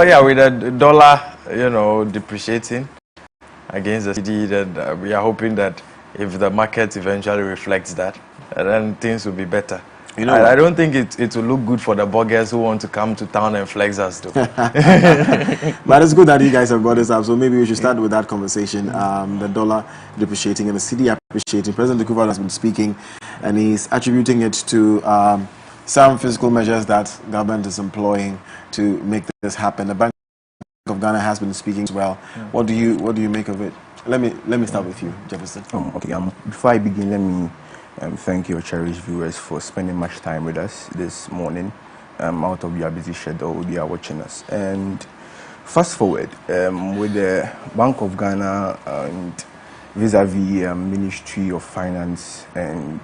yeah, with the dollar, depreciating against the cedi, then we are hoping that if the market eventually reflects that, then things will be better. I don't think it will look good for the burgers who want to come to town and flex us though. But it's good that you guys have brought this up, so maybe we should start with that conversation. The dollar depreciating and the cedi appreciating. President Kufuor has been speaking and he's attributing it to some fiscal measures that government is employing to make this happen. The Bank of Ghana has been speaking as well. What do you make of it? Let me start with you, Jefferson. Okay. Before I begin, let me thank your cherished viewers for spending much time with us this morning. Out of your busy schedule, they are watching us. And fast forward with the Bank of Ghana and vis-a-vis Ministry of Finance and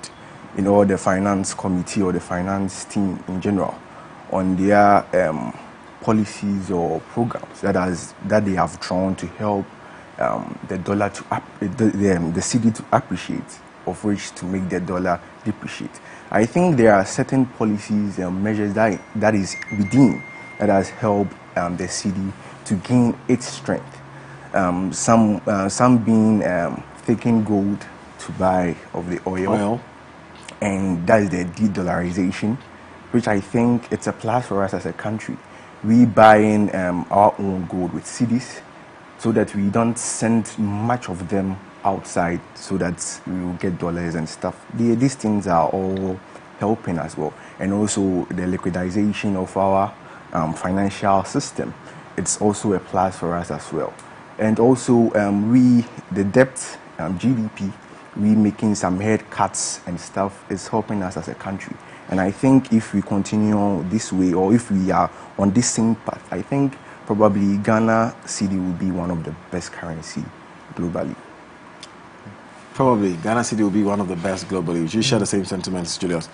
the finance committee or the finance team in general on their policies or programs that they have drawn to help the dollar to the cedi to appreciate, of which to make the dollar depreciate. I think there are certain policies and measures that is within that has helped the cedi to gain its strength. Some being taking gold to buy of the oil. And that is the de-dollarization, which I think it's a plus for us as a country. We buying our own gold with cedis so that we don't send much of them outside so that we will get dollars and stuff. These things are all helping as well. And also the liquidization of our financial system. It's also a plus for us as well. And also the debt, GDP, we making some head cuts and stuff is helping us as a country. And I think if we continue this way or if we are on this same path, I think probably Ghana cedi will be one of the best currency globally. Probably Ghana cedi will be one of the best globally. Do you share the same sentiments, Julius?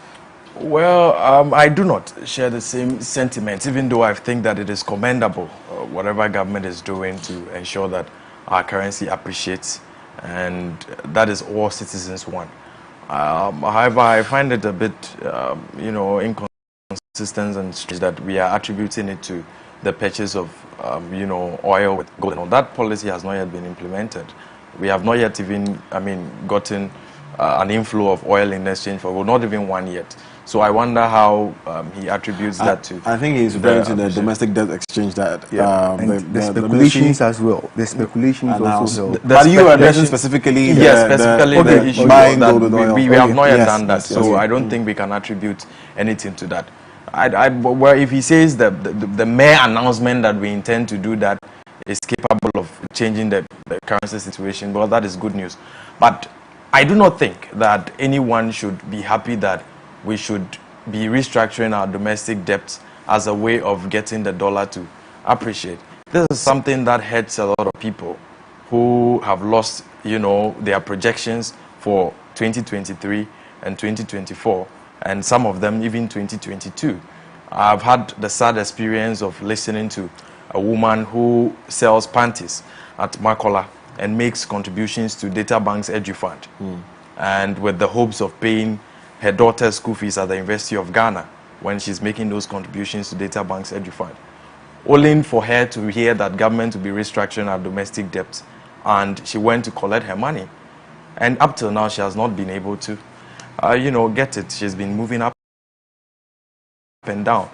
Well, I do not share the same sentiments, even though I think that it is commendable whatever government is doing to ensure that our currency appreciates. And that is all citizens want. However, I find it a bit, inconsistent and strange that we are attributing it to the purchase of, oil with gold. And that policy has not yet been implemented. We have not yet even, gotten an inflow of oil in exchange for gold, not even one yet. So I wonder how he attributes that to. I think he's referring to the domestic debt exchange that the speculations as well. The speculations also. But you are addressing specifically the issue buying that gold with oil. We have not yet done that, so I don't think we can attribute anything to that. Well, if he says the mere announcement that we intend to do that is capable of changing the currency situation, well, that is good news. But I do not think that anyone should be happy that we should be restructuring our domestic debts as a way of getting the dollar to appreciate. This is something that hurts a lot of people who have lost, their projections for 2023 and 2024, and some of them even 2022. I've had the sad experience of listening to a woman who sells panties at Makola and makes contributions to Data Bank's EduFund, and with the hopes of paying her daughter's school fees at the University of Ghana when she's making those contributions to Data Bank's EduFund. Only for her to hear that government will be restructuring our domestic debts, and she went to collect her money. And up till now, she has not been able to, get it. She's been moving up and down.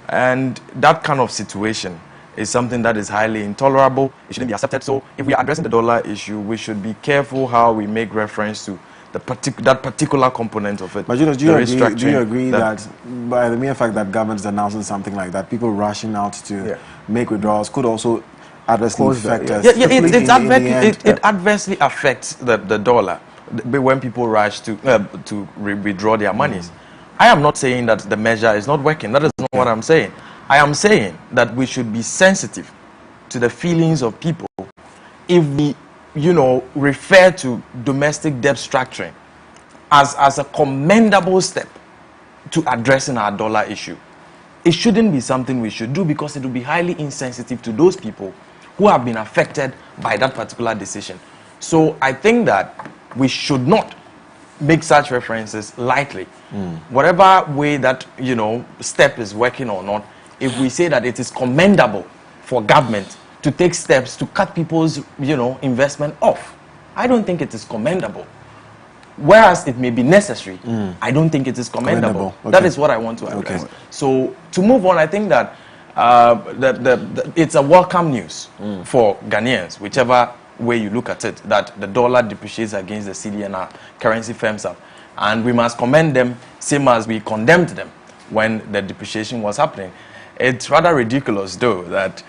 And that kind of situation is something that is highly intolerable. It shouldn't be accepted. So if we are addressing the dollar issue, we should be careful how we make reference to that particular component of it. But do you agree that by the mere fact that government is announcing something like that, people rushing out to make withdrawals could also adversely affect us? It adversely affects the dollar when people rush to withdraw their monies. I am not saying that the measure is not working. That is not what I'm saying. I am saying that we should be sensitive to the feelings of people if we refer to domestic debt structuring as a commendable step to addressing our dollar issue. It shouldn't be something we should do because it will be highly insensitive to those people who have been affected by that particular decision. So I think that we should not make such references lightly. Whatever way that, step is working or not, if we say that it is commendable for government to take steps to cut people's, investment off. I don't think it is commendable. Whereas it may be necessary, I don't think it is commendable. Okay. That is what I want to address. Okay. So to move on, I think that it's a welcome news for Ghanaians, whichever way you look at it, that the dollar depreciates against the cedi and our currency firms up. And we must commend them, same as we condemned them when the depreciation was happening. It's rather ridiculous, though, that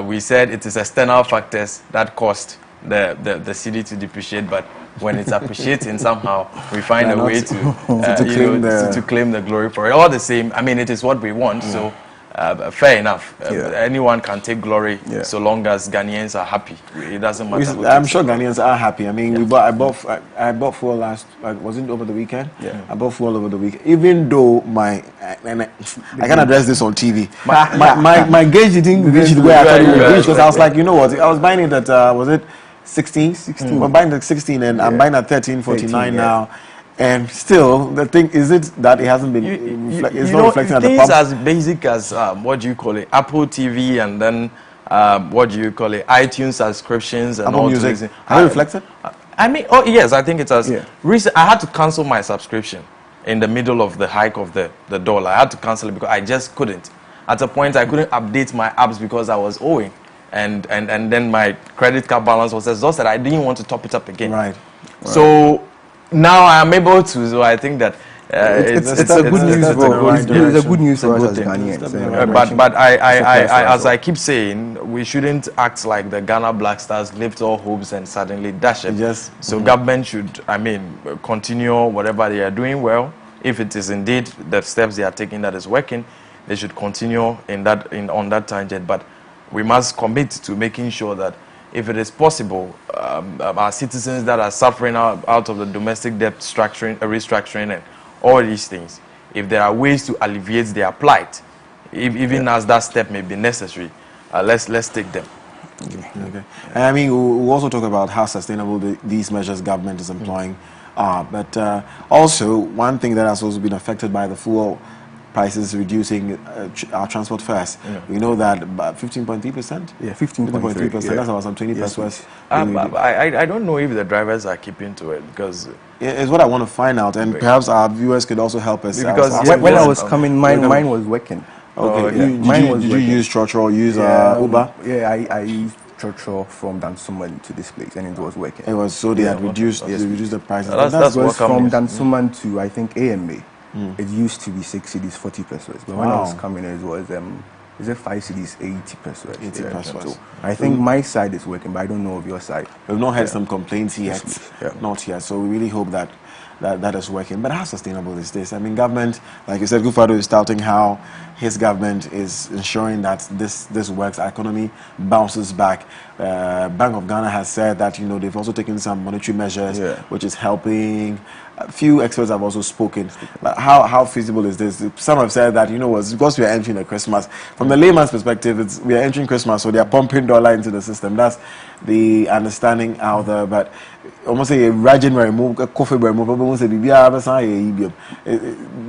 we said it is external factors that caused the cedi to depreciate, but when it's appreciating somehow, we find a way to claim the glory for it. All the same, I mean, it is what we want, so fair enough. Anyone can take glory so long as Ghanaians are happy. It doesn't matter. I'm sure Ghanaians are happy. I mean, I bought fuel last. Was it over the weekend? Yeah. I bought fuel over the weekend. Even though I can address this on TV. My gauge didn't reach the way I thought it would reach, because I was like, you know what? I was buying it at was it 16? 16. I'm buying at 16, and I'm buying at 13.49 now. And still, the thing is, it that it hasn't been, it's not reflecting at the pump. Things as basic as, what do you call it, Apple TV, and then, what do you call it, iTunes subscriptions and Apple all Music. those. Has it reflected? I mean, oh yes, I think it has. Yeah. I had to cancel my subscription in the middle of the hike of the dollar. I had to cancel it because I just couldn't. At a point, I couldn't update my apps because I was owing. And then my credit card balance was exhausted. I didn't want to top it up again. Right. So now I am able to. So I think that it's a good news for us as Ghanaians. But I as I keep saying, we shouldn't act like the Ghana Black Stars lift all hopes and suddenly dash it. So government should, continue whatever they are doing well. If it is indeed the steps they are taking that is working, they should continue on that tangent. But we must commit to making sure that if it is possible, our citizens that are suffering out of the domestic debt restructuring and all these things, if there are ways to alleviate their plight, even as that step may be necessary, let's take them. Okay. And I mean, we'll also talk about how sustainable these measures government is employing are. But also, one thing that has also been affected by the fuel prices reducing our transport fares. We know that about 15.3%. Yeah, 15.3%. That's about some 20 pesos. I don't know if the drivers are keeping to it, because it's what I want to find out, and perhaps our viewers could also help us. Because when I was coming, mine was working. Okay, did you use Trotro or use Uber? Yeah, I used Trotro from Dansuman to this place, and it was working. It was, so they had reduced the prices. That was from Dansuman to, I think, AMA. It used to be 6 cedis, 40 pesos, but when I was coming, it was 5 cedis, 80 pesos. 80 pesos. So I think my side is working, but I don't know of your side. We've not had some complaints yet, not yet. So we really hope that is working. But how sustainable is this? I mean, government, like you said, Gufado is touting how his government is ensuring that this works, our economy bounces back. Bank of Ghana has said that they've also taken some monetary measures, which is helping. A few experts have also spoken. But how feasible is this? Some have said that it's because we are entering a Christmas. From the layman's perspective, we are entering Christmas, so they are pumping dollar into the system. That's the understanding out there. But almost say a raging remove, a coffee remove. Do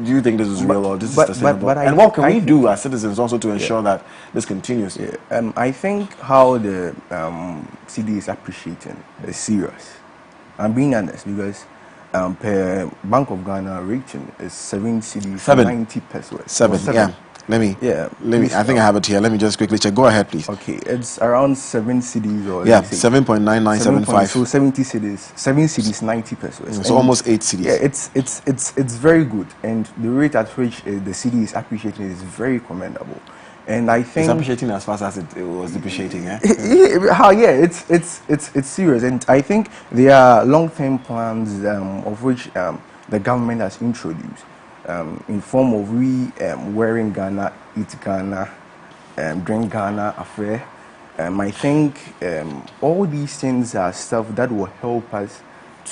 you think this is real or this is sustainable? And what can we do as citizens also to ensure that this continues? I think how the CD is appreciating is serious. I'm being honest, because per Bank of Ghana rating is 7 cedis, 90 pesos. 7. Yeah. Let me. I think I have it here. Let me just quickly check. Go ahead, please. Okay, it's around 7 cedis or 7.9975. So 70 cedis, 7 cedis, 90 pesos. So almost 8 cedis. Yeah, it's very good, and the rate at which the CD is appreciating is very commendable. And I think it's appreciating as fast as it was depreciating. It's serious, and I think there are long-term plans of which the government has introduced in form of wearing Ghana, eat Ghana, drink Ghana affair. I think all these things are stuff that will help us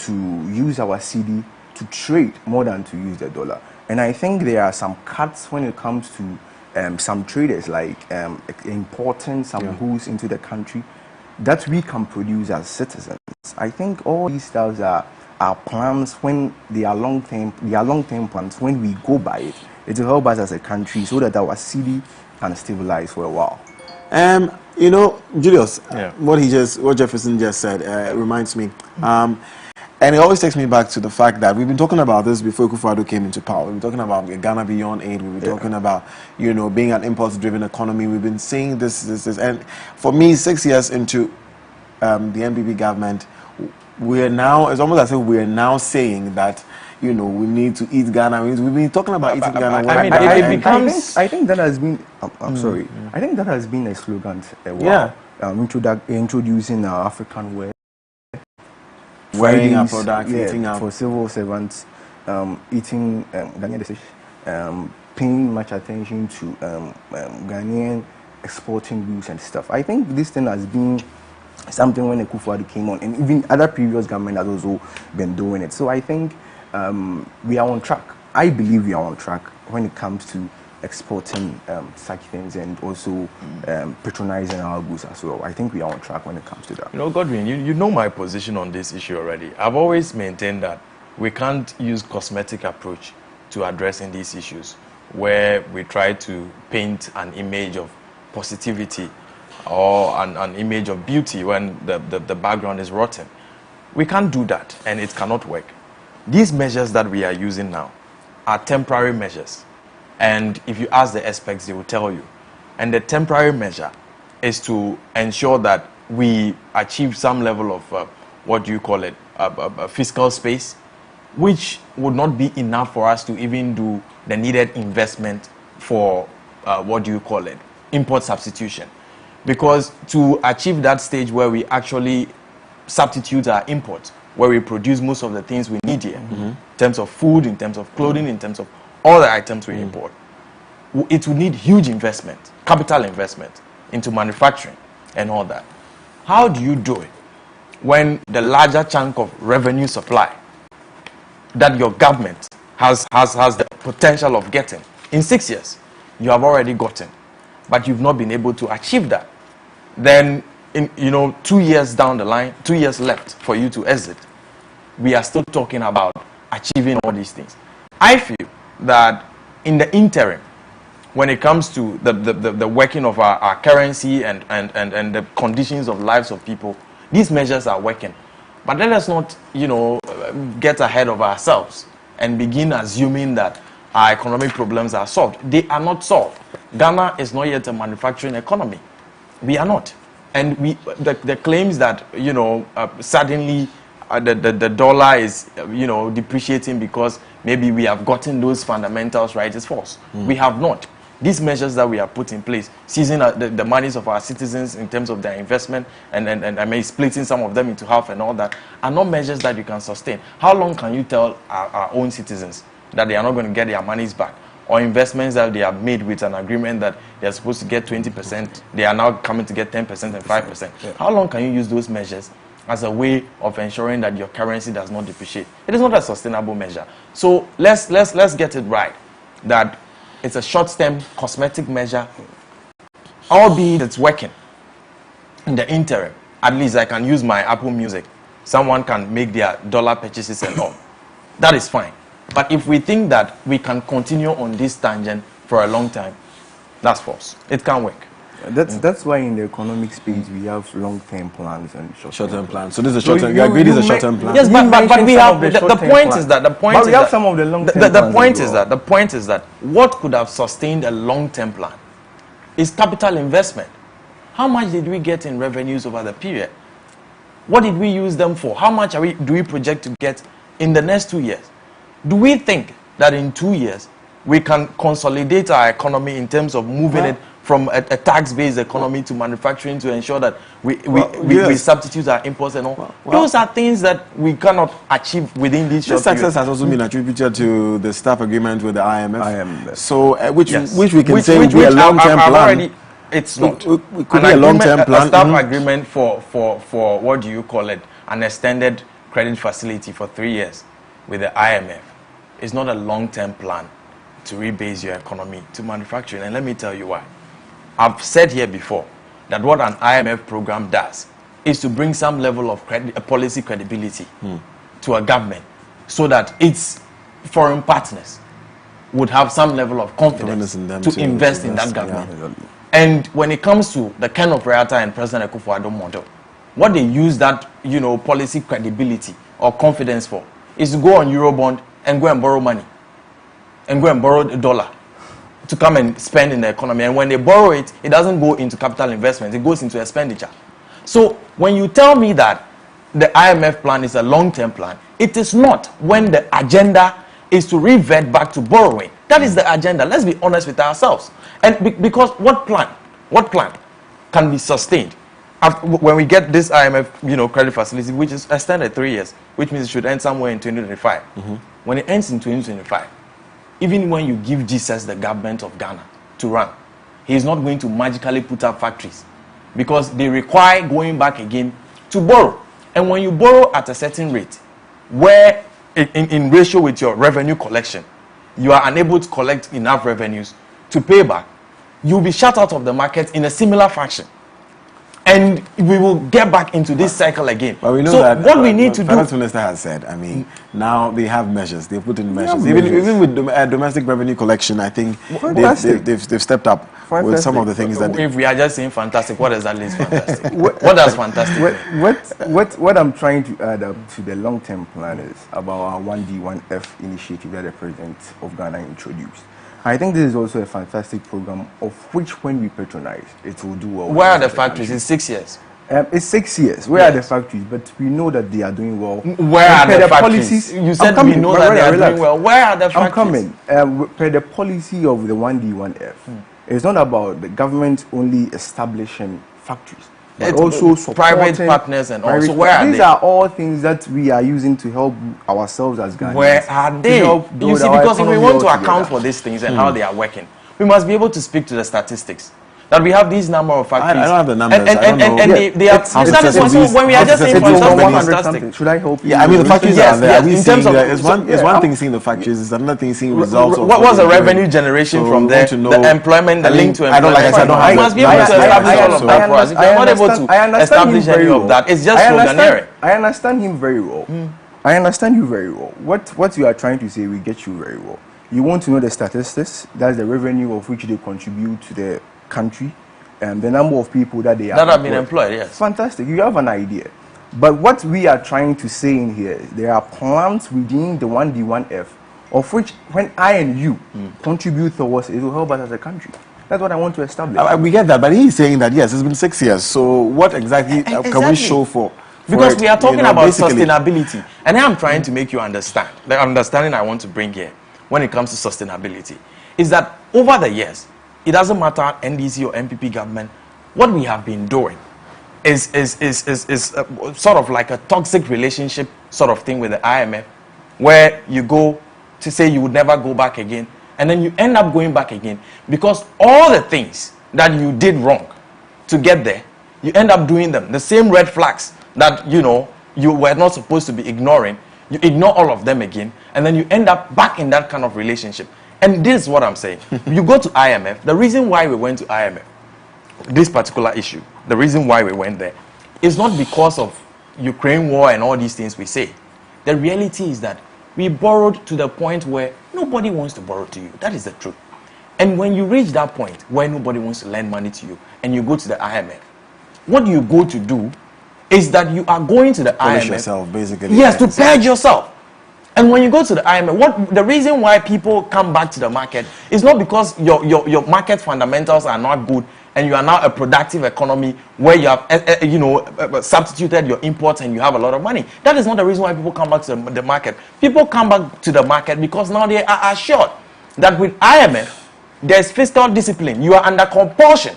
to use our CD to trade more than to use the dollar. And I think there are some cuts when it comes to some traders, like importing some goods into the country that we can produce as citizens. I think all these stuff are plans when they are long-term plans. When we go by it will help us as a country so that our city can stabilize for a while. You know, Julius, what Jefferson just said reminds me. And it always takes me back to the fact that we've been talking about this before Akufo-Addo came into power. We've been talking about Ghana beyond aid. We've been talking about, you know, being an impulse-driven economy. We've been saying this. And for me, 6 years into the NPP government, we're now, it's almost as if we're now saying that, you know, we need to eat Ghana. We've been talking about eating Ghana. I think that has been, I'm sorry, I think that has been a slogan a while. Introducing African wear. Wearing our products, eating our... For civil servants, eating paying much attention to Ghanaian exporting goods and stuff. I think this thing has been something when Akufo-Addo came on, and even other previous government has also been doing it. So I think we are on track. I believe we are on track when it comes to exporting such things and also patronizing our goods as well. I think we are on track when it comes to that. You know, Godwin, you know my position on this issue already. I've always maintained that we can't use cosmetic approach to addressing these issues where we try to paint an image of positivity or an image of beauty when the background is rotten. We can't do that, and it cannot work. These measures that we are using now are temporary measures. And if you ask the experts, they will tell you. And the temporary measure is to ensure that we achieve some level of, what do you call it, fiscal space, which would not be enough for us to even do the needed investment for, what do you call it, import substitution. Because to achieve that stage where we actually substitute our imports, where we produce most of the things we need here, in terms of food, in terms of clothing, in terms of all the items we import, it will need huge investment, capital investment into manufacturing and all that. How do you do it when the larger chunk of revenue supply that your government has the potential of getting in 6 years, you have already gotten, but you've not been able to achieve that? Then, 2 years down the line, 2 years left for you to exit, we are still talking about achieving all these things. I feel that in the interim, when it comes to the working of our currency and the conditions of lives of people, these measures are working. But let us not, get ahead of ourselves and begin assuming that our economic problems are solved. They are not solved. Ghana is not yet a manufacturing economy. We are not. And the claims that, suddenly the dollar is, depreciating because maybe we have gotten those fundamentals right is false. We have not. These measures that we have put in place, seizing the monies of our citizens in terms of their investment and splitting some of them into half and all that, are not measures that you can sustain. How long can you tell our own citizens that they are not going to get their monies back? Or investments that they have made with an agreement that they are supposed to get 20%, they are now coming to get 10% and 5%. Yeah. How long can you use those measures as a way of ensuring that your currency does not depreciate? It is not a sustainable measure. So let's get it right, that it's a short-term cosmetic measure, albeit it's working. In the interim, at least I can use my Apple Music. Someone can make their dollar purchases and all. That is fine. But if we think that we can continue on this tangent for a long time, that's false. It can't work. That's why in the economic space we have long-term plans and short-term plans. So this is a short-term. You agree this is a short-term plan? Yes, but we have the point is that the point is that some of the long-term the point is that what could have sustained a long-term plan is capital investment. How much did we get in revenues over the period? What did we use them for? How much do we project to get in the next 2 years? Do we think that in 2 years we can consolidate our economy in terms of moving it from a tax-based economy to manufacturing to ensure that we substitute our imports and all? Those are things that we cannot achieve within this short period. Success has also been attributed to the staff agreement with the IMF. So, which we can say would be a long-term plan. It's not. It could be a long-term plan. A staff agreement for what do you call it? An extended credit facility for 3 years with the IMF is not a long-term plan to rebase your economy to manufacturing. And let me tell you why. I've said here before that what an IMF program does is to bring some level of policy credibility to a government so that its foreign partners would have some level of confidence to invest in that government. And when it comes to the kind of Rayata and President Akufo-Addo model, what they use that, policy credibility or confidence for is to go on Eurobond and go and borrow money and go and borrow the dollar to come and spend in the economy. And when they borrow it, it doesn't go into capital investment, it goes into expenditure. So when you tell me that the IMF plan is a long-term plan, it is not, when the agenda is to revert back to borrowing. That is the agenda. Let's be honest with ourselves. And because what plan can be sustained when we get this IMF, credit facility, which is extended 3 years, which means it should end somewhere in 2025. When it ends in 2025, even when you give Jesus the government of Ghana to run, he is not going to magically put up factories, because they require going back again to borrow. And when you borrow at a certain rate, where in ratio with your revenue collection, you are unable to collect enough revenues to pay back, you'll be shut out of the market in a similar fashion. And we will get back into this cycle again. But we know so that what we need to do. The Finance Minister has said, now they have measures. They've put in measures. Even with domestic revenue collection, I think they've stepped up with some of the things that. If we are just saying fantastic, what does that mean? Fantastic. What does fantastic? What I'm trying to add up to the long-term plan is about our 1D1F initiative that the President of Ghana introduced. I think this is also a fantastic program of which, when we patronize, it will do well. Where are the factories? It's 6 years. It's 6 years. Where are the factories? But we know that they are doing well. Where are the factories? Policies, you said we know that they are doing well. Where are the factories? I'm coming. Per the policy of the 1D1F, it's not about the government only establishing factories, but also private partners and also where are these are all things that we are using to help ourselves as Ghanaians. Where are they? You see, because if we want to account for these things and how they are working, we must be able to speak to the statistics. That we have these number of factories. I don't have the numbers. And they are. When we are just saying, for example, should I help you? Yeah, I mean the factories are there. In terms of, it's one thing seeing the factories. It's another thing seeing results. What was the revenue generation from there? The employment, the link to employment. I don't like. I don't have. You must be able to establish all of that for us. If you are not able to establish any of that, it's just sloganeering. I understand him very well. I understand you very well. What you are trying to say, we get you very well. You want to know the statistics. That's the revenue of which they contribute to the country, and the number of people that they have been employed. Yes, fantastic. You have an idea. But what we are trying to say in here is there are plans within the 1D1F of which, when I and you contribute towards it, it will help us as a country. That's what I want to establish. We get that, but he's saying that yes, it's been 6 years. So what exactly can we show for? Because we are talking about sustainability, and I'm trying to make you understand. The understanding I want to bring here, when it comes to sustainability, is that over the years, it doesn't matter NDC or MPP government, what we have been doing is sort of like a toxic relationship sort of thing with the IMF, where you go to say you would never go back again, and then you end up going back again because all the things that you did wrong to get there, you end up doing them. The same red flags that you were not supposed to be ignoring, you ignore all of them again, and then you end up back in that kind of relationship. And this is what I'm saying. You go to IMF, the reason why we went to IMF, this particular issue, the reason why we went there, is not because of Ukraine war and all these things we say. The reality is that we borrowed to the point where nobody wants to borrow to you. That is the truth. And when you reach that point where nobody wants to lend money to you, and you go to the IMF, what you go to do is that you are going to the IMF. Yourself, basically. Yes, to purge yourself. And when you go to the IMF, the reason why people come back to the market is not because your market fundamentals are not good and you are now a productive economy where you have substituted your imports and you have a lot of money. That is not the reason why people come back to the market. People come back to the market because now they are assured that with IMF, there's fiscal discipline. You are under compulsion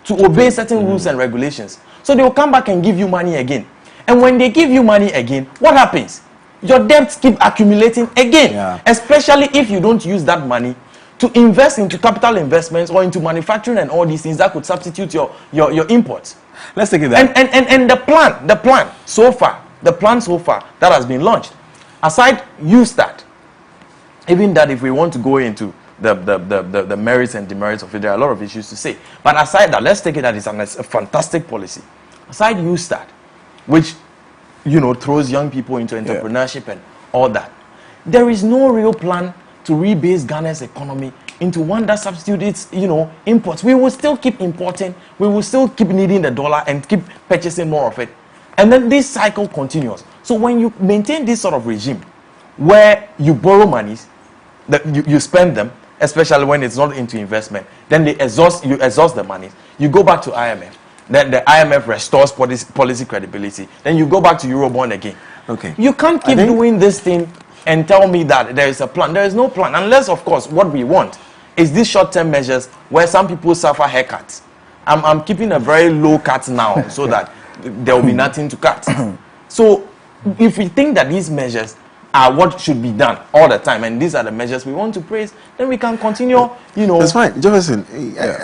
to obey certain rules and regulations. So they will come back and give you money again. And when they give you money again, what happens? Your debts keep accumulating again, especially if you don't use that money to invest into capital investments or into manufacturing and all these things that could substitute your imports. Let's take it that. And the plan so far that has been launched, aside start, even that if we want to go into the merits and demerits of it, there are a lot of issues to say. But aside that, let's take it that it's a fantastic policy. Aside start, which throws young people into entrepreneurship and all that. There is no real plan to rebase Ghana's economy into one that substitutes, imports. We will still keep importing. We will still keep needing the dollar and keep purchasing more of it. And then this cycle continues. So when you maintain this sort of regime where you borrow monies, that you spend them, especially when it's not into investment, then you exhaust the money. You go back to IMF. Then the IMF restores policy credibility. Then you go back to Eurobond again. Okay. You can't keep doing this thing and tell me that there is a plan. There is no plan. Unless, of course, what we want is these short-term measures where some people suffer haircuts. I'm keeping a very low cut now so that there will be nothing to cut. So if we think that these measures are what should be done all the time, and these are the measures we want to praise, then we can continue, That's fine. Jefferson,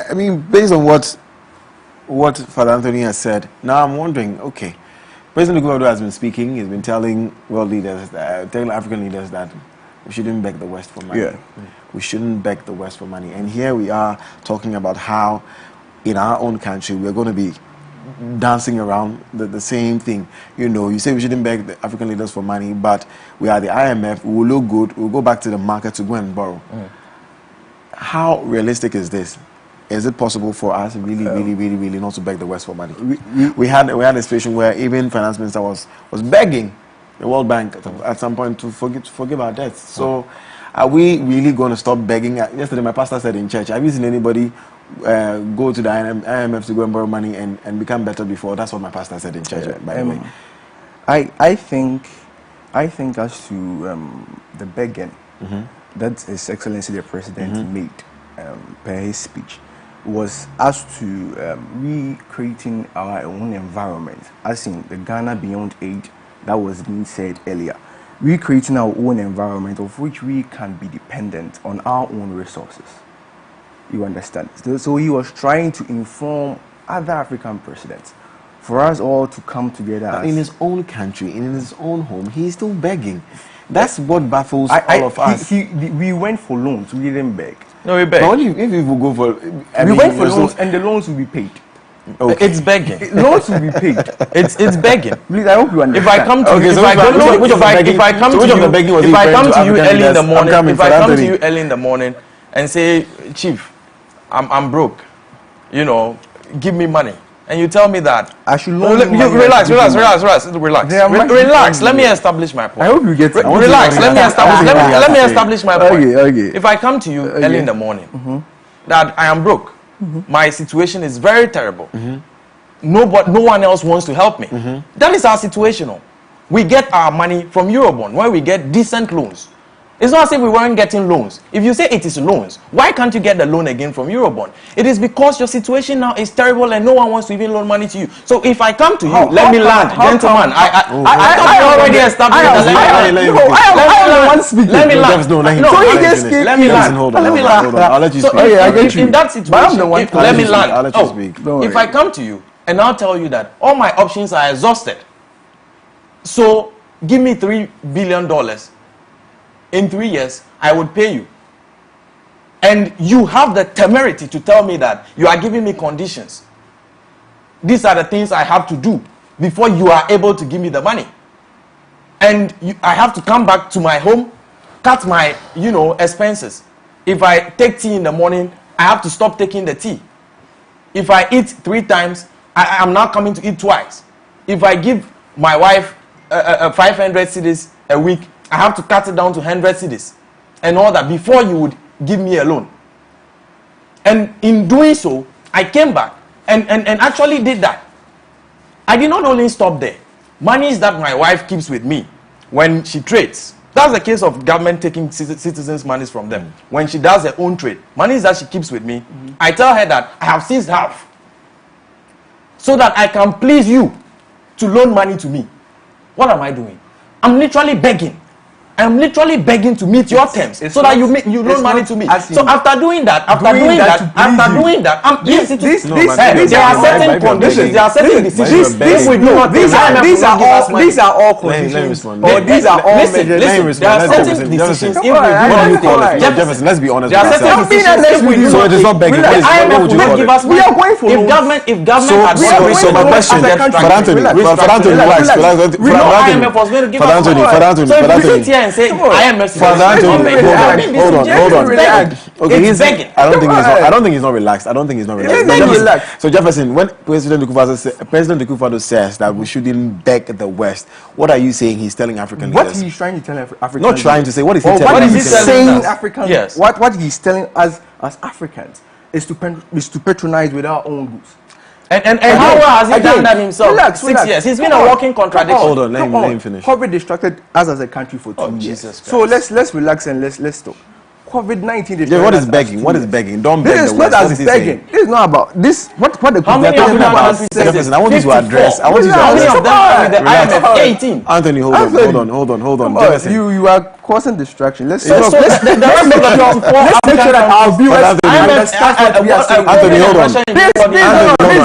I mean, based on what Father Anthony has said, now I'm wondering, okay, President Kufuor has been speaking, he's been telling world leaders, telling African leaders that we shouldn't beg the West for money. Yeah. We shouldn't beg the West for money. And here we are talking about how in our own country we're going to be dancing around the same thing. You say we shouldn't beg the African leaders for money, but we are the IMF, we will look good, we'll go back to the market to go and borrow. How realistic is this? Is it possible for us really not to beg the West for money? We had a situation where even finance minister was begging the World Bank at some point to forgive our debts. So are we really going to stop begging? Yesterday my pastor said in church, have you seen anybody go to the IMF to go and borrow money and become better before? That's what my pastor said in church, by the way. I think as to the begging that His Excellency the President made per his speech was as to recreating our own environment, as in the Ghana Beyond Aid that was being said earlier. Recreating our own environment of which we can be dependent on our own resources. You understand? So he was trying to inform other African presidents for us all to come together. In his own country, in his own home, he is still begging. That's what baffles all of us. We went for loans, we didn't beg. No, we beg. But if people go for... we went for loans and the loans will be paid. Okay. It's begging. Loans will be paid. It's begging. Please, I hope you understand. If I come to you, if I come to you early in the morning, and say, Chief, I'm broke, give me money, and you tell me that I should loan you relax. Let me establish my point. I hope you get relax. Let me establish my point. Okay. If I come to you early in the morning, that I am broke, my situation is very terrible. No one else wants to help me. That is our situation. We get our money from Eurobond, where we get decent loans. It's not as if we weren't getting loans. If you say it is loans, why can't you get the loan again from Eurobond? It is because your situation now is terrible and no one wants to even loan money to you. So if I come to you, let me land, gentlemen. I already established that. Let me land. Let me land. I'll let you speak. In that situation, let me land. If I come to you and I'll tell you that all my options are exhausted, so give me $3 billion. In 3 years, I would pay you. And you have the temerity to tell me that you are giving me conditions. These are the things I have to do before you are able to give me the money. And I have to come back to my home, cut my, expenses. If I take tea in the morning, I have to stop taking the tea. If I eat 3 times, I am now coming to eat twice. If I give my wife 500 cedis a week, I have to cut it down to 100 cedis and all that before you would give me a loan. And in doing so, I came back and actually did that. I did not only stop there. Monies that my wife keeps with me when she trades. That's the case of government taking citizens' monies from them. When she does her own trade, monies that she keeps with me, I tell her that I have seized half so that I can please you to loan money to me. What am I doing? I'm literally begging. I'm literally begging to meet your terms so that you loan money to me. So after doing that, yes, there are certain conditions, there are certain decisions. These are all conditions. Or these are all measures. There are certain decisions. Jefferson, let's be honest. There are certain decisions. So it is not begging. We are going for loans. If government had so my question, for Anthony, relax. So if you sit here and say IMF, hold on. Okay, it's begging. I don't think he's not relaxed. I don't think he's not relaxed. He's not relaxed. So Jefferson, when President Akufo-Addo says that we shouldn't beg the West, what are you saying he's telling African leaders? What he's trying to tell Africans? Not trying to say. What is he telling? What is he saying? us? Africans. Yes. What he's telling us as Africans is to patronize with our own goods. And how well has he done that himself? Relax, 6 years. He's been a walking contradiction. Hold on, let him finish. COVID distracted us as a country for 2 years. Jesus So let's relax and let's talk. COVID-19. Yeah, what is begging? What is begging? Don't beg This is the not West. as begging. This is not about this. What the How many talking African about? countries say Jefferson, this? I want you to address. I want you to How many address. of them are with the Relax. IMF? 18. Anthony, hold on. Jefferson. You are causing distraction. Let's So the rest of the 24 make sure that our viewers understand what we are saying. Anthony, hold on.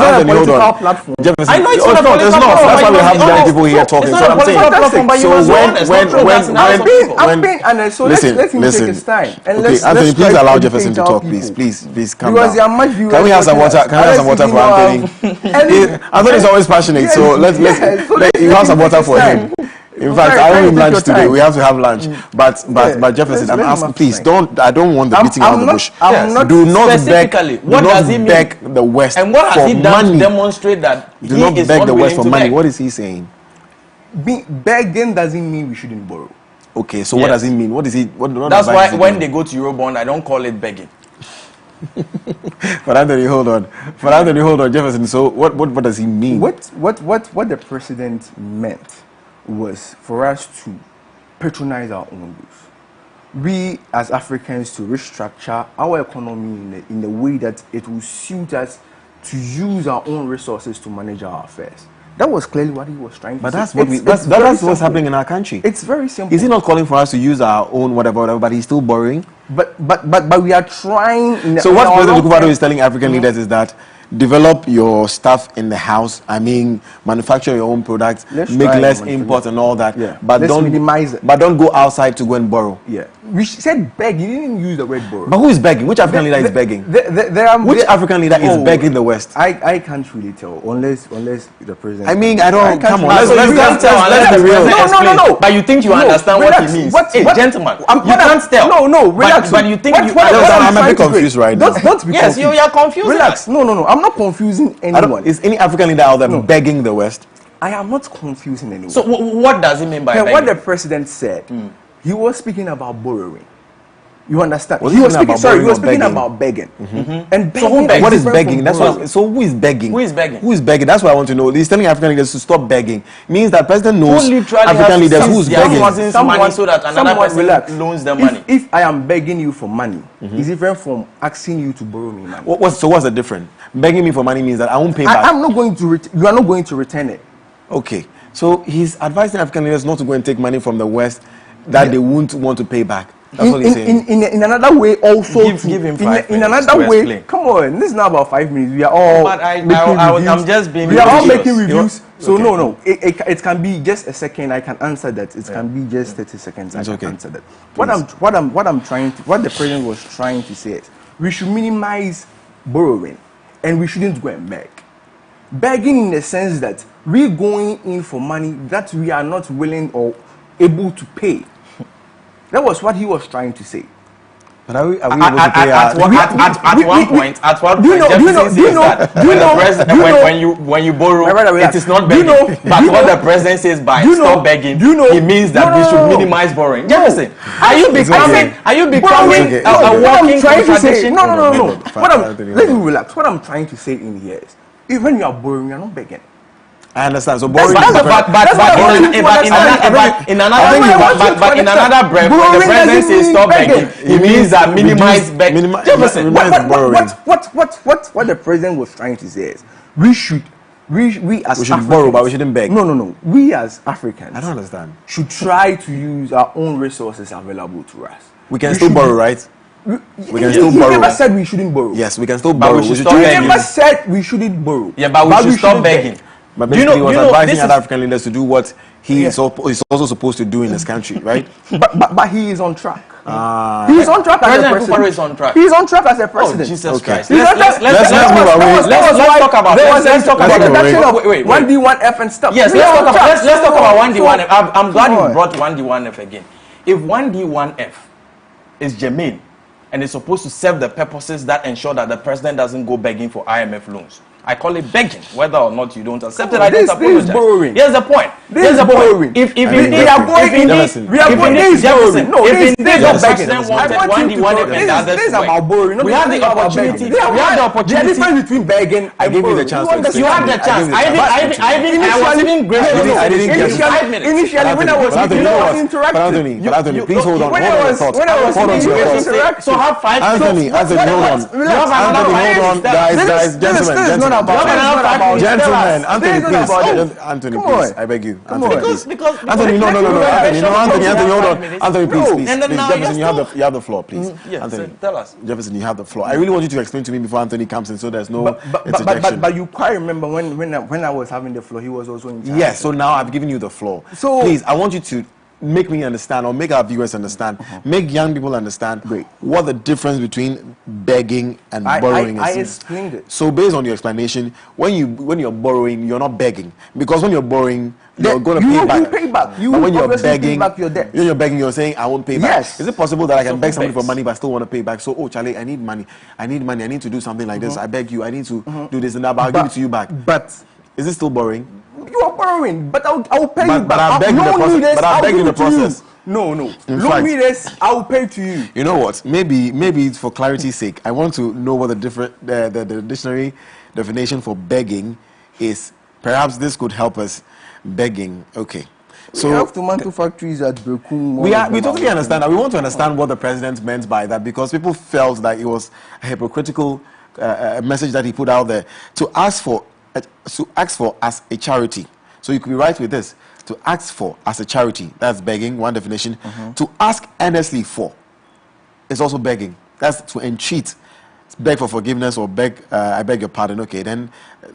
Anthony, hold on. Platform. Jefferson, I know it's not a it's political not. platform. That's why we have It's young not- people here talking. it's So not a I'm saying. political platform, but you So must be honest. Don't throw that in our people. I'm being honest. So let him take his time. And Okay, let's Anthony, please try allow to Jefferson to educate our talk, please. people. Please, calm Because there are down. much viewers. Can we have some water? Can we have some water for Anthony? Anthony's always passionate, so let's you have some water for him. In fact, I owe him lunch today. We have to have lunch. But Jefferson, I'm asking, please I don't want the beating around the bush. Do not beg the West And what has for he done money. to demonstrate that Do he not is beg not the West for willing to money. beg? What is he saying? Begging doesn't mean we shouldn't borrow. Okay, so what Yes. does it mean? What is he? What That's advice why is he when giving? they go to Eurobond, I don't call it begging. For Anthony, hold on. Jefferson. So what does he mean? What the president meant was for us to patronize our own goods. We as Africans to restructure our economy in a way that it will suit us to use our own resources to manage our affairs. That was clearly what he was trying to But say. that's what It's that's very what's simple. happening in our country. It's very simple. Is he not calling for us to use our own whatever, but he's still borrowing? But we are trying. So what President Akufo-Addo is telling African leaders is that develop your stuff in the house. I mean, manufacture your own products, Let's make try less and import and all that. Yeah. But Let's don't minimize it. But don't go outside to go and borrow. Yeah, we said beg. You didn't use the word borrow. But who is begging? Which African leader is begging? Which African leader is begging the West? I can't really tell unless the president. I mean, I don't. Come on, So you can't tell unless the real. president explains. But you think you understand what he means. What- Hey, what- gentleman, I'm- you can't tell. No, relax. But you think you I'm a trying bit to confused do- right now. Don't be Yes, confused. you're confusing Relax. us. No. I'm not confusing I anyone. don't, is any African leader out there begging the West? I am not confusing anyone. So what does he mean by Okay, begging? what the president said, he was speaking about borrowing. You understand? Was He he was speaking speaking. about Sorry, he was borrowing speaking or about begging. And So who begging begs? What is different begging? from That's borrowing. what. So who is begging? Who is begging? Who is begging? That's what I want to know. He's telling African leaders to stop begging. Means that President knows Who literally has African to leaders seize who's their begging. cousins' money so that another person relax. loans them If- money? If I am begging you for money, it's different from asking you to borrow me money. So what's the difference? Begging me for money means that I won't pay back. I'm not going to. You are not going to return it. Okay. So he's advising African leaders not to go and take money from the West that they won't want to pay back. That's what he's saying. In another way, also Give him 5 in minutes another to way. explain. Come on, this is not about 5 minutes. We are all But making I'm reviews. just being We are all ridiculous. making reviews. So Okay. no, it can be just a second. I can answer that. It can be just 30 seconds. I It's can okay. answer that. What the president was trying to say is we should minimize borrowing, and we shouldn't go and beg. Begging in the sense that we going in for money that we are not willing or able to pay. That was what he was trying to say. But are we able to pay At one point, Jefferson says that when you borrow, My brother, it is not begging. But what the president says by stop begging, he means that we should minimize borrowing. Jefferson, are you becoming a walking contradiction? No. Anthony, Let me relax. What I'm trying to say in here is, if when you are borrowing, you're not begging. I understand. So borrowing. But in another breath, when the president says stop begging, he means that minimize begging. Jefferson, What the president was trying to say is, we should borrow, but we shouldn't beg. No. We as Africans, I don't understand. should try to use our own resources available to us. We can still borrow, right? We can still He borrow. never said we shouldn't borrow. Yes, we can still But borrow. we should should stop choose He begging. never said we shouldn't borrow. Yeah, but we should stop shouldn't begging. beg. But basically, he was advising this other is- African leaders to do what he is also supposed to do in this country, right? But he is on track. He is on track as a President president. Akufo-Addo is on track. He is on track as a Oh, president. Jesus Okay. Christ. He's on track. Let's move away. Let's talk about let's talk about introduction of wait. 1D1F and stuff. Yes, We are on track. let's talk about 1D1F. I'm glad Come you on. brought 1D1F again. If 1D1F is germane and it's supposed to serve the purposes that ensure that the president doesn't go begging for IMF loans. I call it begging, whether or not you don't accept it. I don't apologize. This is borrowing. Here's the point. This is borrowing. If we are borrowing, we are borrowing. This is borrowing. No, this is not begging. This is about borrowing. We have the opportunity. We have the opportunity. The difference between begging. I gave you the chance. You had the chance. I was even grateful. I didn't get it. Initially, when I was interacting. But Anthony, please hold on. When I was interacting. So have 5. Anthony, hold on. Anthony, hold on. Guys, gentlemen. Gentlemen, Anthony, please. Anthony, please. I beg you. Anthony, please. Anthony, no. Anthony, hold on. Anthony, please. Jefferson, you have the floor, please. Anthony, tell us. Jefferson, you have the floor. I really want you to explain to me before Anthony comes in, so there's no interjection. But you quite remember when I was having the floor, he was also in charge. Yes. So now I've given you the floor. So please, I want you to make me understand, or make our viewers understand, make young people understand what the difference between begging and borrowing is. I explained it. So based on your explanation, when you're borrowing, you're not begging, because when you're borrowing, you're going to pay back. You pay back. You when you're begging, pay back your debt. When you're begging, you're saying, I won't pay back. Yes. Is it possible that I can beg somebody for money but still want to pay back? So, oh, Charlie, I need money. I need to do something like this. I beg you. I need to do this and that, but I'll give it to you back. But is it still borrowing? You are borrowing, but I'll pay you back. But I beg in the process. No. Loan me this, I'll pay to you. You know what? Maybe it's for clarity's sake. I want to know what the dictionary definition for begging is. Perhaps this could help us. Begging. Okay. So we have tomato factories at Bekum. We totally understand that. We want to understand what the president meant by that, because people felt that it was a hypocritical message that he put out there to ask for as a charity. So you could be right with this. To ask for as a charity, that's begging, one definition. To ask earnestly for is also begging. That's to entreat, beg for forgiveness, or beg, I beg your pardon. Okay, then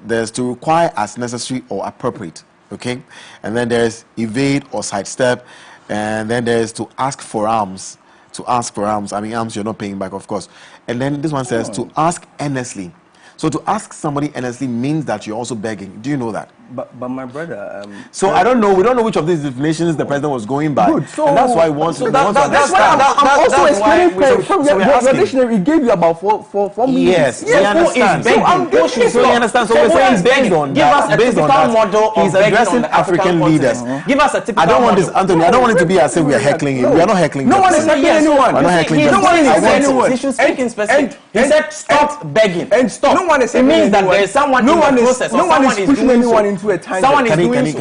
there's to require as necessary or appropriate. Okay, and then there's evade or sidestep, and then there's to ask for alms. To ask for alms, I mean alms you're not paying back, of course. And then this one says to ask earnestly. So to ask somebody earnestly means that you're also begging. Do you know that? But my brother. So I don't know. We don't know which of these definitions the president was going by. Good. So and that's why I want to. That's why I'm also explaining from your dictionary. It gave you about four minutes. Yes, we understand. So we understand. So we're saying based on that. Based on that, he's addressing African leaders. Give us a typical. I don't want this, Anthony. I don't want it to be as if we are heckling him. We are not heckling. No one is heckling anyone. We're not heckling. No one is heckling anyone. He should speak in specific. He said stop begging and stop. No one is heckling anyone. It means that there is someone in the process. No one is pushing anyone into a tangent. Can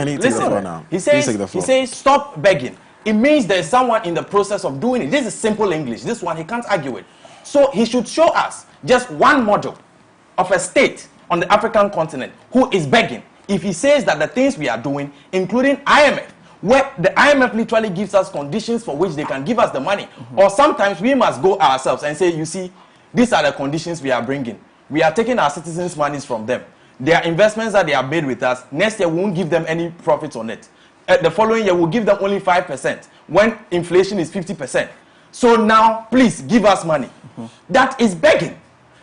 he take the floor now? He says stop begging. It means there is someone in the process of doing it. This is simple English. This one he can't argue it. So he should show us just one model of a state on the African continent who is begging. If he says that the things we are doing, including IMF, where the IMF literally gives us conditions for which they can give us the money, or sometimes we must go ourselves and say, you see, these are the conditions we are bringing. We are taking our citizens' monies from them. Their investments that they have made with us, next year we won't give them any profits on it. The following year we'll give them only 5% when inflation is 50%. So now, please give us money. That is begging.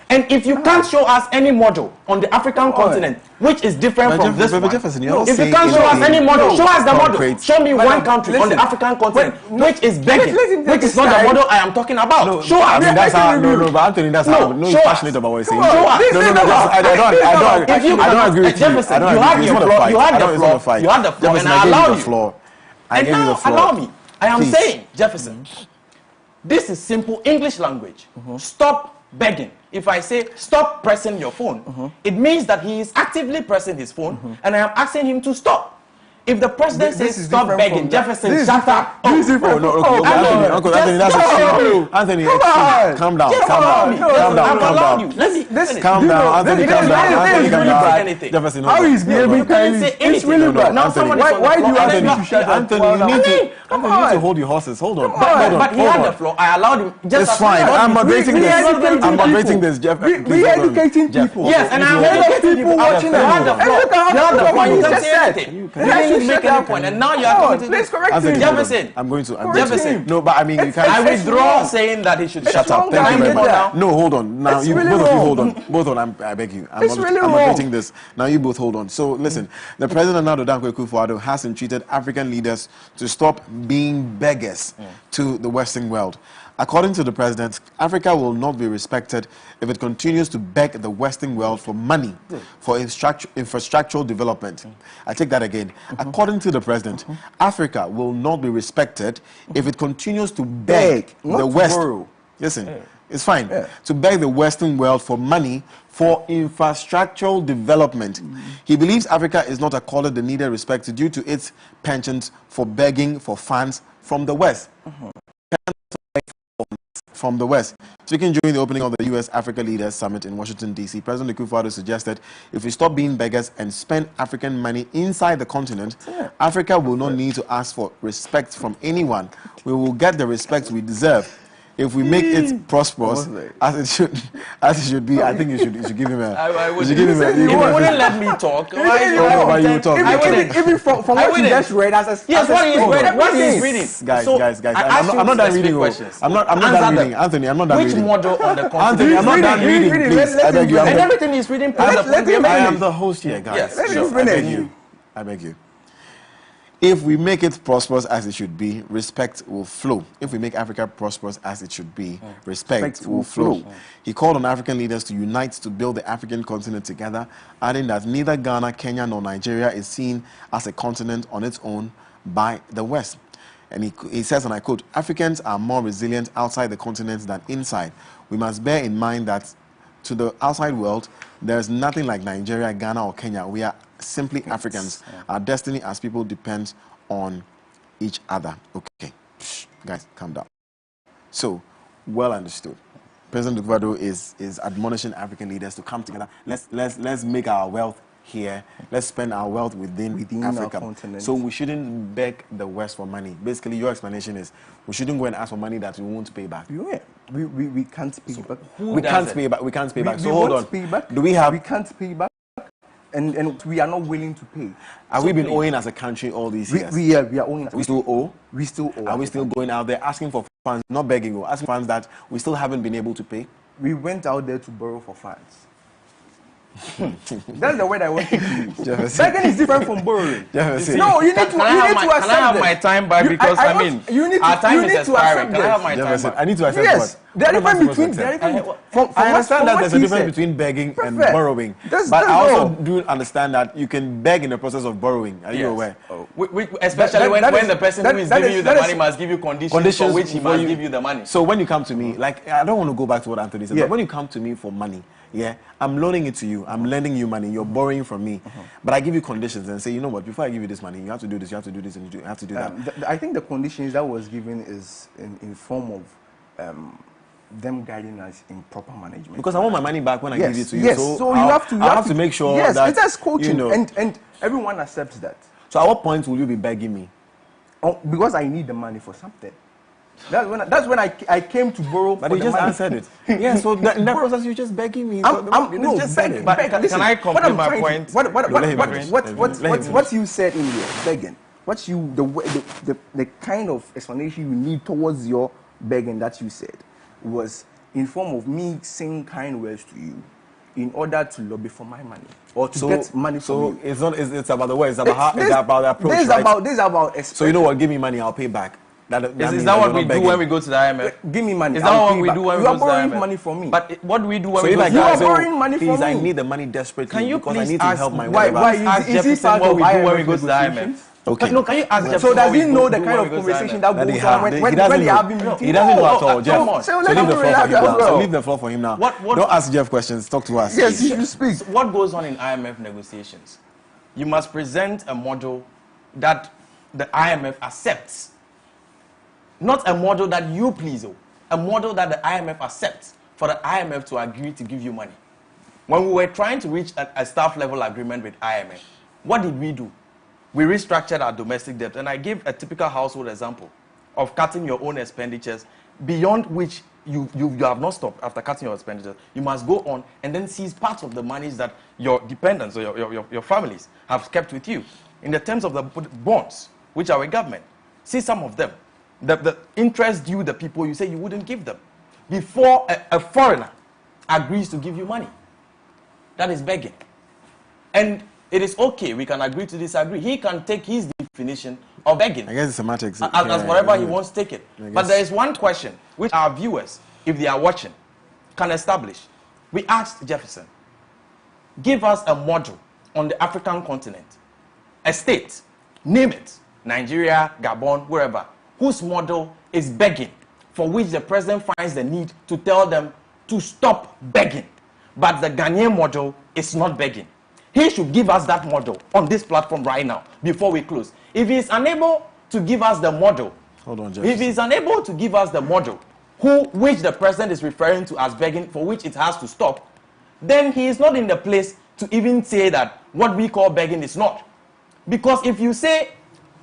And if you can't show us any model on the African continent which is different from this one, if you can't show us any model, show us the model. Show me one country on the African continent which is begging, which is not the model I am talking about. Show us. I mean, that's how. No, but Anthony, that's how. No, you're passionate about what you're saying. Show us. I don't agree with you. Jefferson, you have the floor. You have the floor. You have the floor, and I allow you. I gave you the floor. Allow me. I am saying, Jefferson, this is simple English language. Stop begging. If I say stop pressing your phone, it means that he is actively pressing his phone, and I am asking him to stop. If the president says stop begging, Jefferson, shut up. Anthony, that's extreme. Anthony, calm down. Calm down, Anthony. Jefferson, how is behaving? It's really bad. Now someone is why do you ask me to shut up? Anthony, you need to hold your horses. Hold on. But he had the floor. I allowed him. It's fine. I'm moderating this. We are educating people. Yes, and I'm educating people watching them. You had the floor. You can't say anything. Make any point, and now you are coming to correct him. Jefferson. I'm going to. Jefferson. No, but I mean, you can't. I withdraw saying that he should shut up. Thank you very much. No, hold on. Now, you both of you hold on. Both on. I beg you. I'm moderating this. Now, you both hold on. So, listen. The president Nana Dankwa Akufo-Addo has entreated African leaders to stop being beggars to the Western world. According to the president, Africa will not be respected if it continues to beg the Western world for money for infrastructural development. I take that again. According to the president, Africa will not be respected if it continues to beg the West. Listen, it's fine to beg the Western world for money for infrastructural development. He believes Africa is not accorded the needed respect due to its penchant for begging for funds from the West. From the West. Speaking during the opening of the U.S. Africa Leaders Summit in Washington, D.C., President Akufo-Addo suggested if we stop being beggars and spend African money inside the continent, Africa will not need to ask for respect from anyone. We will get the respect we deserve. If we make it prosperous as it should be, I think you should give him a. You wouldn't let me talk. Why you talk? Even from what you just read as yes, what he is reading. Guys. I'm not done reading. I'm not done reading. Anthony, I'm not done reading. Which model on the continent? Anthony, I'm not done reading. Please, I beg you. And everything he's reading. I am the host here, guys. Yes, I beg you. If we make it prosperous as it should be, respect will flow. If we make Africa prosperous as it should be, respect will flow. He called on African leaders to unite to build the African continent together, adding that neither Ghana, Kenya, nor Nigeria is seen as a continent on its own by the West. And he says, and I quote, Africans are more resilient outside the continent than inside. We must bear in mind that to the outside world, there is nothing like Nigeria, Ghana, or Kenya. We are simply Africans. Our destiny as people depends on each other. Okay, guys, calm down. So, well understood. President Akufo-Addo is admonishing African leaders to come together. Let's make our wealth here. Let's spend our wealth within Africa. Our continent. So we shouldn't beg the West for money. Basically, your explanation is we shouldn't go and ask for money that we won't pay back. Yeah. We can't pay back. We can't pay back. We can't pay back. So hold on. Pay back. Do we have? We can't pay back. And we are not willing to pay. Have we been owing as a country all these years? We are owing. We still owe? We still owe. Are we still going out there asking for funds, not begging, or asking funds that we still haven't been able to pay? We went out there to borrow for funds. That's the word I want to use. Begging is different from borrowing. No, you need to accept Can I have my time back because our time is expiring. Can I have my time back? I need to accept yes, the difference between I understand that there's a difference between begging and borrowing, but I also do understand that you can beg in the process of borrowing. Are you aware? Especially when the person who is giving you the money must give you conditions for which he must give you the money. So when you come to me, like I don't want to go back to what Anthony said, but when you come to me for money, I'm loaning it to you. I'm lending you money. You're borrowing from me. But I give you conditions and say, you know what, before I give you this money, you have to do this, you have to do this, and you have to do that. I think the conditions that was given is in form of them guiding us in proper management. Because I want my money back when I give it to you. Yes, so you have to make sure that... Yes, it is coaching, you know, and everyone accepts that. So at what point will you be begging me? Oh, because I need the money for something. That's when I came to borrow. But you just answered it. Yeah, so in that process, you're just begging me. No, just begging. But can I complete my point? What you said in here, begging. What's the kind of explanation you need towards your begging that you said was in form of me saying kind words to you in order to lobby for my money or to get money from you. So it's about the words. It's about the approach. This is about. So you know what? Give me money, I'll pay back. Is that what we do when we go to the IMF? Give me money. Is that what we do when we go to the IMF? You are borrowing money from me. But what do we do when we go to the IMF? You are borrowing money from me. Please, I need the money desperately. Can you because please I need to help my why is he part of what we do when we go to the IMF? Okay. No, can you ask Jeff? So does he know the kind of conversation that goes on when they are having meetings? He doesn't know at all, Jeff. So leave the floor for him now. Don't ask Jeff questions. Talk to us. Yes, you speak. What goes on in IMF negotiations? You must present a model that the IMF accepts. Not a model that you please, a model that the IMF accepts for the IMF to agree to give you money. When we were trying to reach a staff level agreement with IMF, what did we do? We restructured our domestic debt, and I gave a typical household example of cutting your own expenditures beyond which you have not stopped after cutting your expenditures. You must go on and then seize parts of the monies that your dependents or your families have kept with you. In the terms of the bonds, which are a government, see some of them. The interest due the people, you say you wouldn't give them before a foreigner agrees to give you money. That is begging. And it is okay, we can agree to disagree. He can take his definition or begging. I guess it's semantics. As whatever he wants to take it. But there is one question which our viewers, if they are watching, can establish. We asked Jefferson, give us a model on the African continent, a state, name it, Nigeria, Gabon, wherever, whose model is begging, for which the president finds the need to tell them to stop begging. But the Ghanaian model is not begging. He should give us that model on this platform right now before we close. If he is unable to give us the model, if he is unable to give us the model, which the president is referring to as begging, for which it has to stop, then he is not in the place to even say that what we call begging is not. Because if you say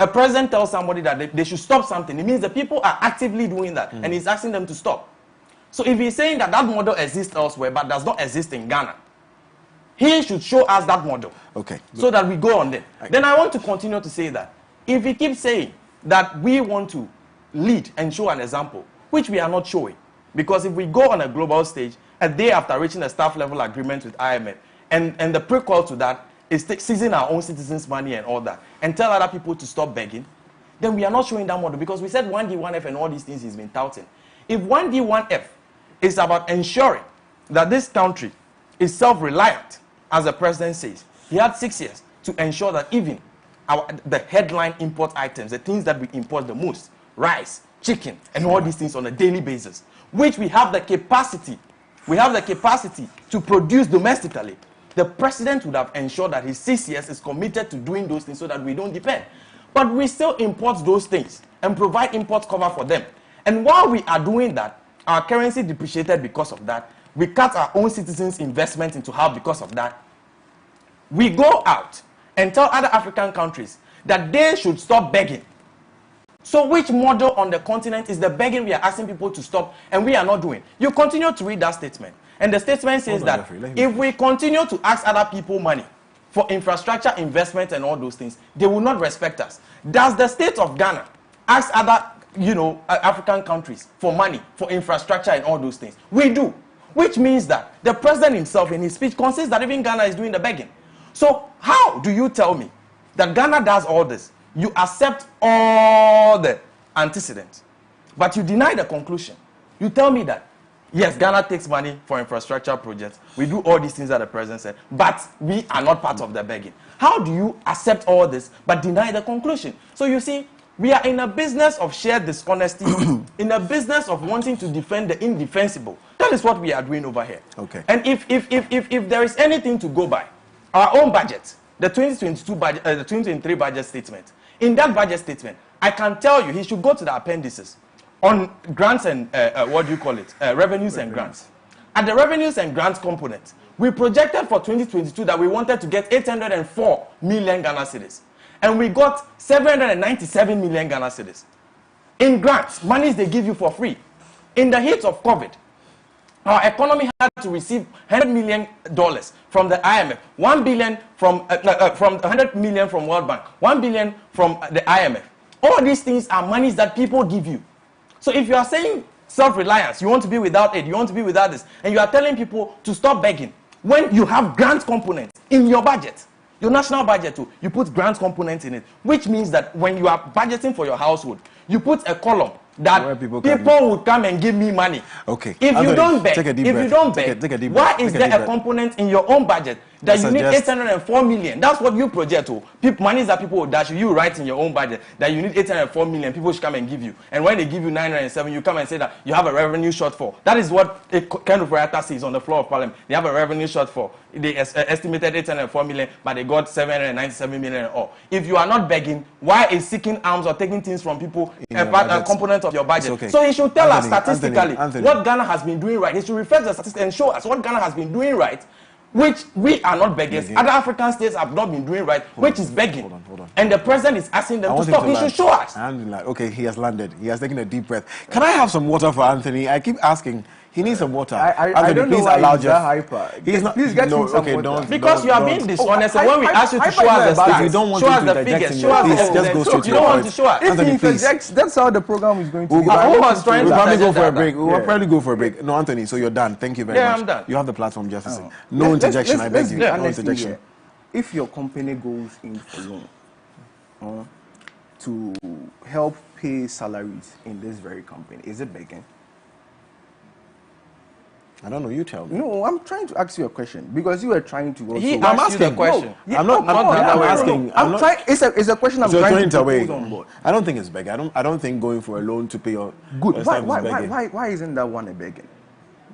a president tells somebody that they should stop something, it means the people are actively doing that, and he's asking them to stop. So if he's saying that that model exists elsewhere but does not exist in Ghana, he should show us that model. Okay. So that we go on there. Then I want to continue to say that if he keeps saying that we want to lead and show an example, which we are not showing, because if we go on a global stage a day after reaching a staff level agreement with IMF, and the prequel to that is seizing our own citizens' money and all that, and tell other people to stop begging, then we are not showing that model, because we said 1D, 1F and all these things he's been touting. If 1D, 1F is about ensuring that this country is self-reliant, as the president says, he had 6 years to ensure that even the headline import items, the things that we import the most, rice, chicken, and all these things on a daily basis, which we have the capacity to produce domestically, the president would have ensured that his 6 years is committed to doing those things so that we don't depend. But we still import those things and provide import cover for them. And while we are doing that, our currency depreciated because of that. We cut our own citizens' investment into half because of that. We go out and tell other African countries that they should stop begging. So which model on the continent is the begging we are asking people to stop and we are not doing? You continue to read that statement. And the statement says that if we continue to ask other people money for infrastructure investment and all those things, they will not respect us. Does the state of Ghana ask other, African countries for money, for infrastructure and all those things? We do. Which means that the president himself in his speech concedes that even Ghana is doing the begging. So how do you tell me that Ghana does all this? You accept all the antecedents, but you deny the conclusion. You tell me that, yes, Ghana takes money for infrastructure projects. We do all these things that the president said, but we are not part of the begging. How do you accept all this but deny the conclusion? So you see, we are in a business of shared dishonesty, in a business of wanting to defend the indefensible. That is what we are doing over here. Okay. And if there is anything to go by, our own budget, the 2022 budget, the 2023 budget statement. In that budget statement, I can tell you he should go to the appendices on grants and revenues and grants. At the revenues and grants component, we projected for 2022 that we wanted to get 804 million Ghana cedis. And we got 797 million Ghana cedis. In grants, monies they give you for free. In the heat of COVID, our economy had to receive $100 million from the IMF, 1 billion from 100 million from World Bank, 1 billion from the IMF. All these things are monies that people give you. So if you are saying self-reliance, you want to be without aid, you want to be without this, and you are telling people to stop begging, when you have grant components in your budget, your national budget too, you put grant components in it, which means that when you are budgeting for your household, you put a column that people would come and give me money. Okay. If you don't beg, why is there a component in your own budget that you need 804 million? That's what you project to. Money that people will dash you. You write in your own budget that you need 804 million. People should come and give you. And when they give you 907, you come and say that you have a revenue shortfall. That is what a kind of writer says on the floor of parliament. They have a revenue shortfall. They estimated 804 million, but they got 797 million and all. If you are not begging, why is seeking arms or taking things from people a component of your budget? Okay. So he should tell us statistically what Ghana has been doing right. He should refer to the statistics and show us what Ghana has been doing right, which we are not beggars. Other African states have not been doing right, which is begging. Hold on. And the president is asking them to stop. He should show us. Okay, he has landed. He has taken a deep breath. Can I have some water for Anthony? I keep asking. He needs some water. I don't know why he's that hyper. He's not. Please get him some water. Because you are being dishonest. And when we ask you to show us the stats, you don't want to the figures. Show us the just go straight to the point. You don't want to show us. If he interjects, that's how the program is going to be. We'll probably go for a break. We'll probably go for a break. No, Anthony, so you're done. Thank you very much. Yeah, I'm done. You have the platform, Jefferson. No interjection, I beg you. No interjection. If your company goes in for loan, to help pay salaries in this very company, is it begging? I don't know. You tell me. No, I'm trying to ask you a question because you were trying to. Also, He asked you the question. I'm not asking. I'm trying. It's a question I'm trying to away. put on board. I don't think it's begging. I don't think going for a loan to pay your Good. Why? Why isn't that one a begging?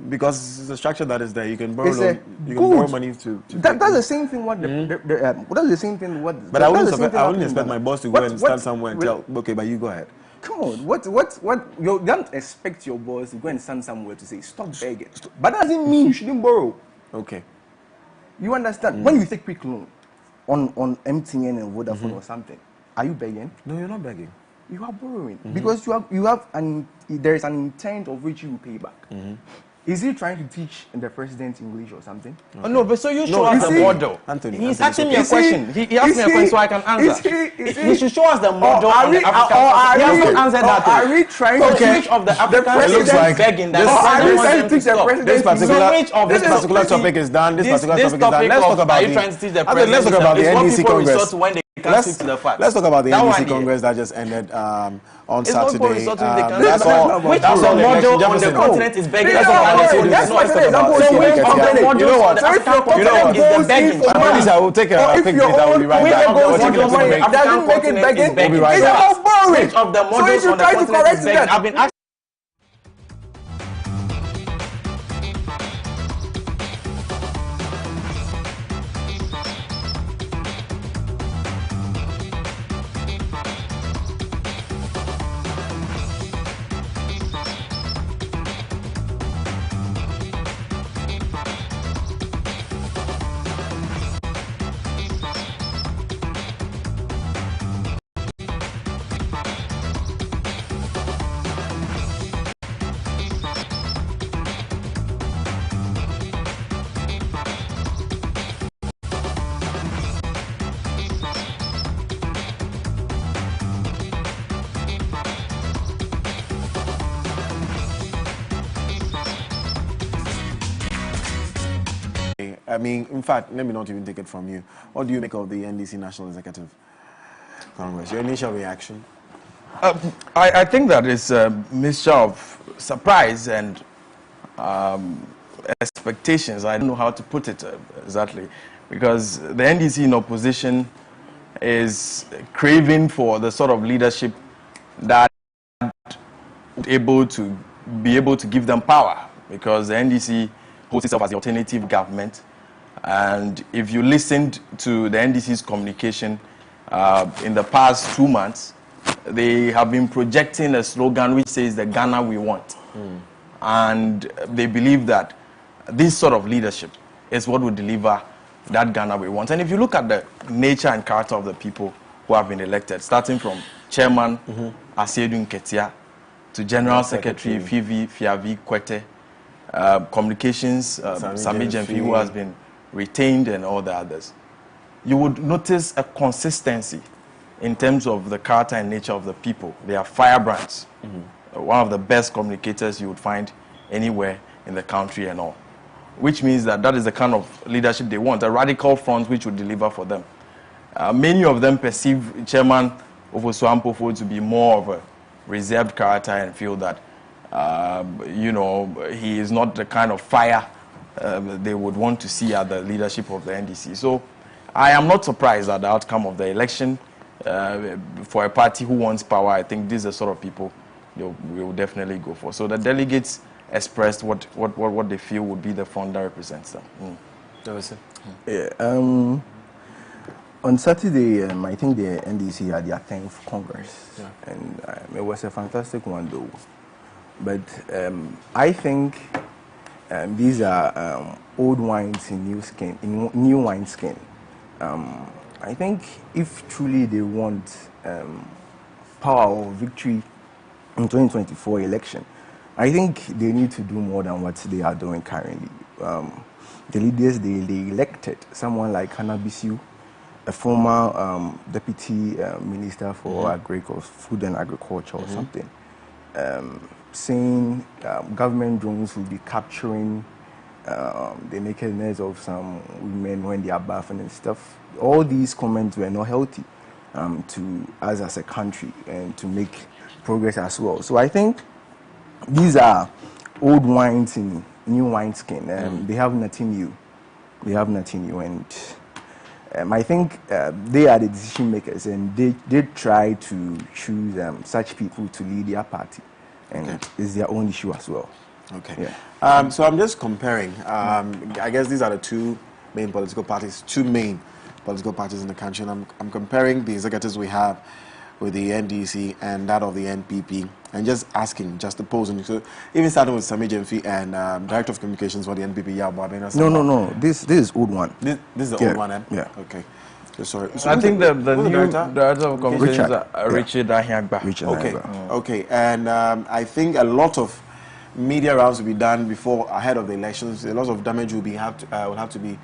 Because it's a structure that is there. You can borrow money to that's the same thing. That's the same thing. But I wouldn't expect my boss to go and stand somewhere and tell. Okay, but you go ahead. Come on, what? You don't expect your boss to go and stand somewhere to say stop begging. But that doesn't mean you shouldn't borrow. Okay. You understand? When you take quick loan on MTN and Vodafone or something, are you begging? No, you're not begging. You are borrowing because there is an intent of which you will pay back. Is he trying to teach the president English or something? Okay. Oh, no, but so you show us the model. Anthony, he's asking me a question. He asked me a question so I can answer. He should show us the model of the African. He has not answered that. Are we trying to teach of the African looks like begging that this particular topic is done. This particular topic is done. Let's talk about the NDC Congress. Let's talk about the NDC Congress that just ended on Saturday. That's all. Which of the model on the continent is begging? I will take a quick break. I will be right back. Doesn't make it begging. We'll be right back. Which of the models on the continent is begging? I've been asking. I mean, in fact, let me not even take it from you. What do you make of the NDC National Executive Congress? Your initial reaction? I think that is a mixture of surprise and expectations. I don't know how to put it exactly, because the NDC in opposition is craving for the sort of leadership that would be able to give them power, because the NDC holds itself as the alternative government. And if you listened to the NDC's communication in the past 2 months, they have been projecting a slogan which says the Ghana we want. And they believe that this sort of leadership is what will deliver that Ghana we want. And if you look at the nature and character of the people who have been elected, starting from Chairman Asiedu Nketia to General Secretary Fiavi Kwete, Communications Sami Jemfi, who has been retained, and all the others, you would notice a consistency in terms of the character and nature of the people. They are firebrands. One of the best communicators you would find anywhere in the country and all. Which means that is the kind of leadership they want, a radical front which would deliver for them. Many of them perceive Chairman Ofosu Ampofo to be more of a reserved character and feel that, he is not the kind of fire they would want to see at the leadership of the NDC. So I am not surprised at the outcome of the election. For a party who wants power, I think these are the sort of people we will definitely go for. So the delegates expressed what they feel would be the front that represents them. That was it. Yeah. On Saturday, I think the NDC had their 10th Congress, and it was a fantastic one, though. But I think these are old wines in new wine skin. I think if truly they want power or victory in 2024 election, I think they need to do more than what they are doing currently. The leaders they elected someone like Hannah Bissiu, a former deputy minister for food and agriculture or something, saying government drones will be capturing the nakedness of some women when they are bathing and stuff. All these comments were not healthy. to us as a country and to make progress as well. So I think these are old wines in new wineskin. They have nothing new. They have nothing new, and I think they are the decision makers, and they try to choose such people to lead their party, and it's their own issue as well. Okay. Yeah. So I'm just comparing. I guess these are the two main political parties in the country, and I'm comparing the executives we have with the NDC and that of the NPP, and just asking, just opposing. So even starting with Sami Jemfi and Director of Communications for the NPP, No. This is old one. This is the old one, eh? Yeah. Okay. Sorry. So I think the new director? director of communications Richard. Richard Ahiagba. Okay. And I think a lot of media rounds will be done ahead of the elections. A lot of damage will have to be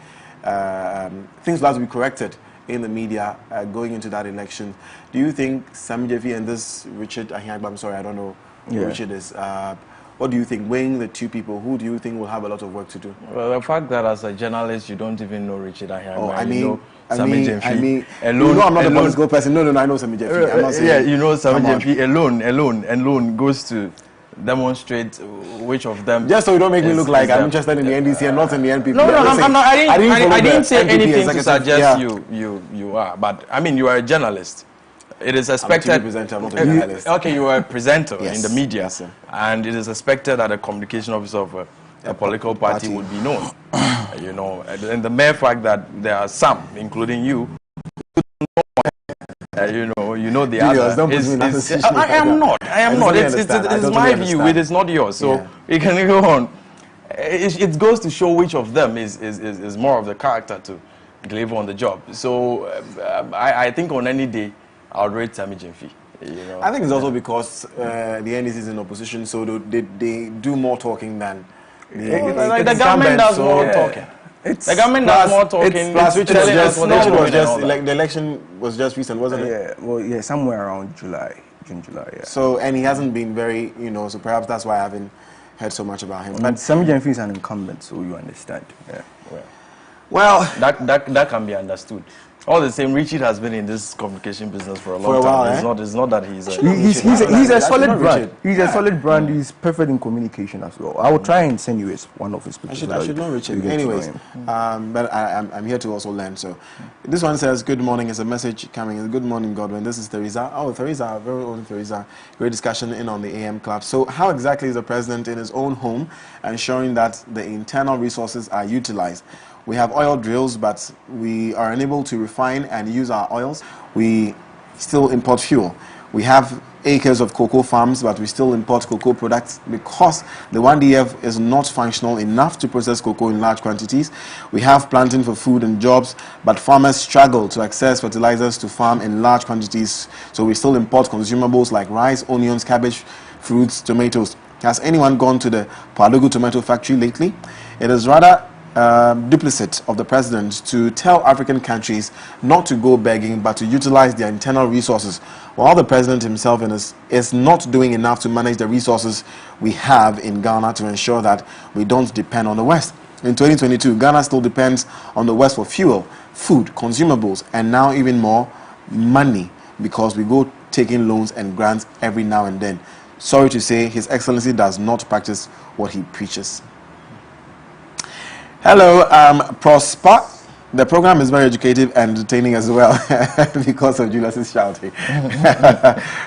things will have to be corrected in the media going into that election. Do you think Sami Jemfi and this Richard Ahiagba, I'm sorry, I don't know who Richard is. What do you think? Weighing the two people, who do you think will have a lot of work to do? Well, the fact that as a journalist you don't even know Richard Ahiagba, Sami Jemfi alone. You know I'm not a political person. No, I know Sami Jemfi. I'm not saying, you know Sami Jemfi alone goes to demonstrate which of them. Just so you don't make me look like I'm interested in the NDC and not in the NPP. No, I'm not. I didn't say anything to suggest you are. But I mean, you are a journalist. It is expected. I'm a TV presenter, I'm not a journalist. Okay, you are a presenter Yes. in the media, Yes, sir. and it is expected that a communication officer of a political party would be known. You know, and the mere fact that there are some, including you. You know the Julius, other. I am not. It's my view. It is not yours. So you can go on. It goes to show which of them is more of the character to deliver on the job. So I think on any day I would rate Sami Jemfi. I think it's also because the NDC is in opposition, so they do more talking than the government does more talking. The government does more talking. The election was just recent, wasn't it? Yeah, somewhere around June, July. Yeah. So, and he hasn't been very, so perhaps that's why I haven't heard so much about him. But Sami Jemfi is an incumbent, so you understand. Yeah. Well, that can be understood. All the same, Richard has been in this communication business for a long time. It's not that he's a solid brand. He's a solid brand. He's perfect in communication as well. I will try and send you one of his pictures. I should know Richard. Anyways, but I'm here to also learn. So this one says, "Good morning." It's a message coming. Good morning, Godwin. This is Theresa. Oh, Theresa, very own Theresa. Great discussion in on the AM Club. So how exactly is the president in his own home ensuring that the internal resources are utilized? We have oil drills, but we are unable to refine and use our oils. We still import fuel. We have acres of cocoa farms, but we still import cocoa products because the 1DF is not functional enough to process cocoa in large quantities. We have planting for food and jobs, but farmers struggle to access fertilizers to farm in large quantities, so we still import consumables like rice, onions, cabbage, fruits, tomatoes. Has anyone gone to the Palugu tomato factory lately? It is rather duplicate of the president to tell African countries not to go begging but to utilize their internal resources, while the president himself is not doing enough to manage the resources we have in Ghana to ensure that we don't depend on the West. In 2022, Ghana still depends on the West for fuel, food, consumables, and now even more money because we go taking loans and grants every now and then. Sorry to say, His Excellency does not practice what he preaches. Hello, Prosper. The program is very educative and entertaining as well because of Julius's shouting.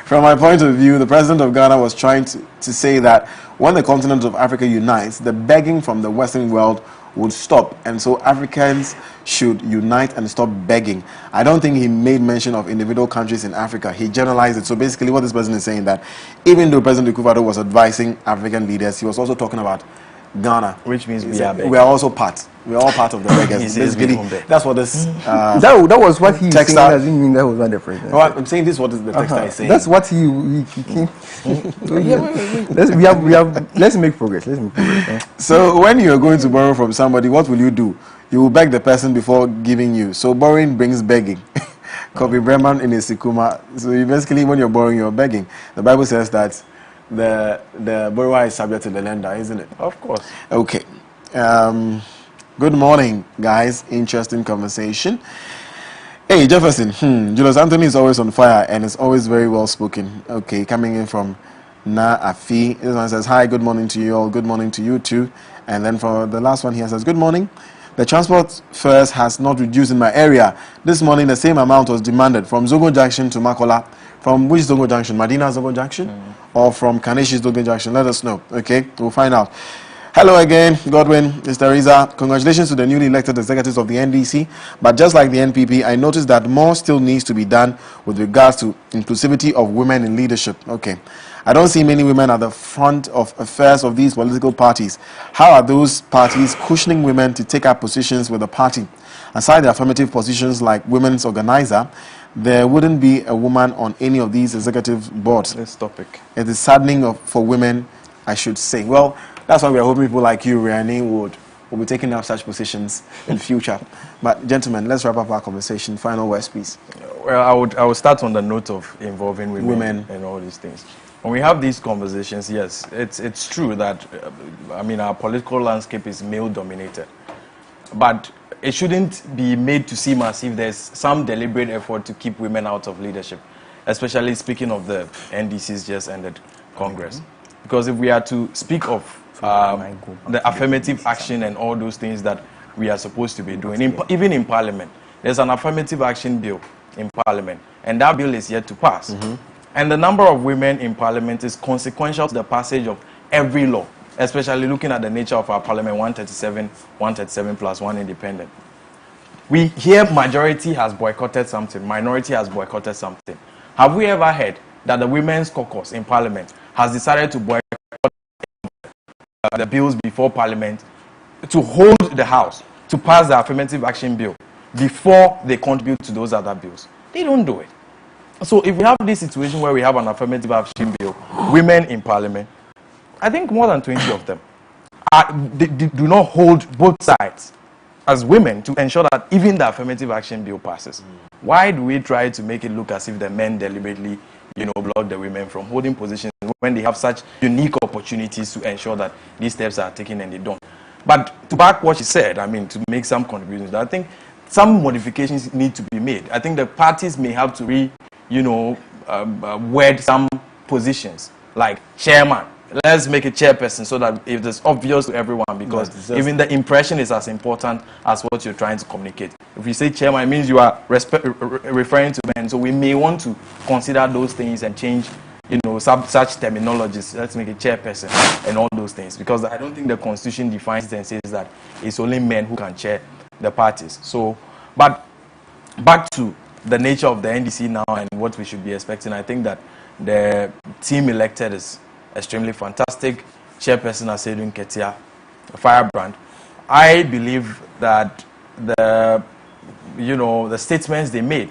From my point of view, the president of Ghana was trying to say that when the continent of Africa unites, the begging from the Western world would stop, and so Africans should unite and stop begging. I don't think he made mention of individual countries in Africa. He generalized it. So basically what this president is saying, that even though President Akufo-Addo was advising African leaders, he was also talking about Ghana, which means we are also part. We are all part of the beggars. Basically, that's what this. That was what he saying. Doesn't mean that was not the president. No, I'm saying this is what the text is saying. That's what he came. Let's make progress. So when you are going to borrow from somebody, what will you do? You will beg the person before giving you. So borrowing brings begging. Kobe Breman in Isikuma. So you basically, when you're borrowing, you're begging. The Bible says that the borrower is subject to the lender, isn't it? Of course. Okay. Good morning, guys. Interesting conversation. Hey, Jefferson. Julius Anthony is always on fire and is always very well spoken. Okay, coming in from Na Afi. This one says, hi, good morning to you all. Good morning to you too. And then for the last one here says, good morning. The transport fares has not reduced in my area. This morning, the same amount was demanded from Zogo Junction to Makola. From which Zogo Junction? Madina Zogo Junction? Or from Kaneshi Zogo Junction? Let us know. Okay, we'll find out. Hello again, Godwin, Mr. Riza. Congratulations to the newly elected executives of the NDC. But just like the NPP, I noticed that more still needs to be done with regards to inclusivity of women in leadership. Okay. I don't see many women at the front of affairs of these political parties. How are those parties cushioning women to take up positions with the party? Aside the affirmative positions like women's organizer, there wouldn't be a woman on any of these executive boards. This topic. It is saddening for women, I should say. Well, that's why we are hoping people like you, Riani, will be taking up such positions in future. But gentlemen, let's wrap up our conversation. Final words, please. Well, I would start on the note of involving women and all these things. When we have these conversations, yes, it's true that our political landscape is male dominated, but it shouldn't be made to seem as if there's some deliberate effort to keep women out of leadership, especially speaking of the NDC's just ended Congress. Because if we are to speak of the affirmative action and all those things that we are supposed to be doing, even in Parliament, there's an affirmative action bill in Parliament, and that bill is yet to pass. And the number of women in Parliament is consequential to the passage of every law, especially looking at the nature of our Parliament, 137 plus 1 independent. We hear majority has boycotted something, minority has boycotted something. Have we ever heard that the Women's Caucus in Parliament has decided to boycott the bills before Parliament, to hold the House, to pass the affirmative action bill before they contribute to those other bills? They don't do it. So if we have this situation where we have an affirmative action bill, women in Parliament, I think more than 20 of them they do not hold both sides as women to ensure that even the affirmative action bill passes. Why do we try to make it look as if the men deliberately, block the women from holding positions when they have such unique opportunities to ensure that these steps are taken and they don't? But to back what she said, to make some contributions, I think some modifications need to be made. I think the parties may have to word some positions like chairman. Let's make a chairperson so that if it's obvious to everyone, because even the impression is as important as what you're trying to communicate. If you say chairman, it means you are referring to men. So we may want to consider those things and change, such terminologies. Let's make a chairperson and all those things, because I don't think the Constitution defines it and says that it's only men who can chair the parties. So, but back to the nature of the NDC now and what we should be expecting, I think that the team elected is extremely fantastic. Chairperson Asedun Ketia, Firebrand. I believe that the statements they made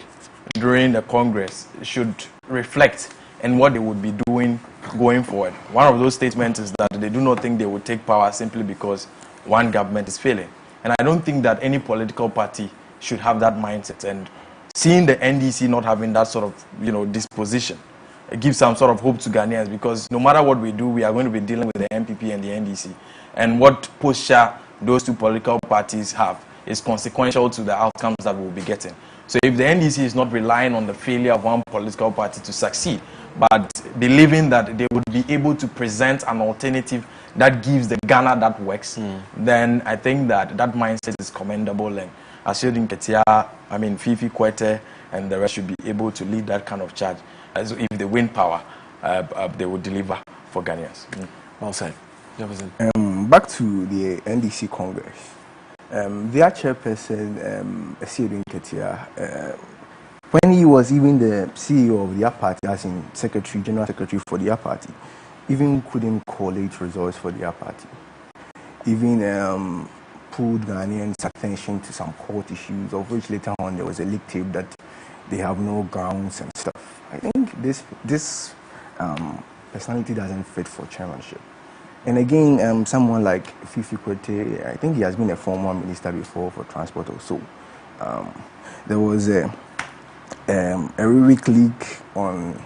during the Congress should reflect in what they would be doing going forward. One of those statements is that they do not think they would take power simply because one government is failing. And I don't think that any political party should have that mindset. And seeing the NDC not having that sort of, disposition, it gives some sort of hope to Ghanaians, because no matter what we do, we are going to be dealing with the MPP and the NDC. And what posture those two political parties have is consequential to the outcomes that we'll be getting. So if the NDC is not relying on the failure of one political party to succeed, but believing that they would be able to present an alternative that gives the Ghana that works, then I think that mindset is commendable. And Asedun Ketia, Fifi Kwete, and the rest should be able to lead that kind of charge. As if they win power, they will deliver for Ghanaians. Well said. Jefferson. Back to the NDC Congress. Their chairperson, Asedun Ketia, when he was even the CEO of their party, as in general secretary for their party, even couldn't collate results for their party. Even pulled Ghanaians' attention to some court issues, of which later on there was a leak tape that they have no grounds and stuff. I think this personality doesn't fit for chairmanship. And again, someone like Fifi Kwete, I think he has been a former minister before for transport also. There was a Ruric leak on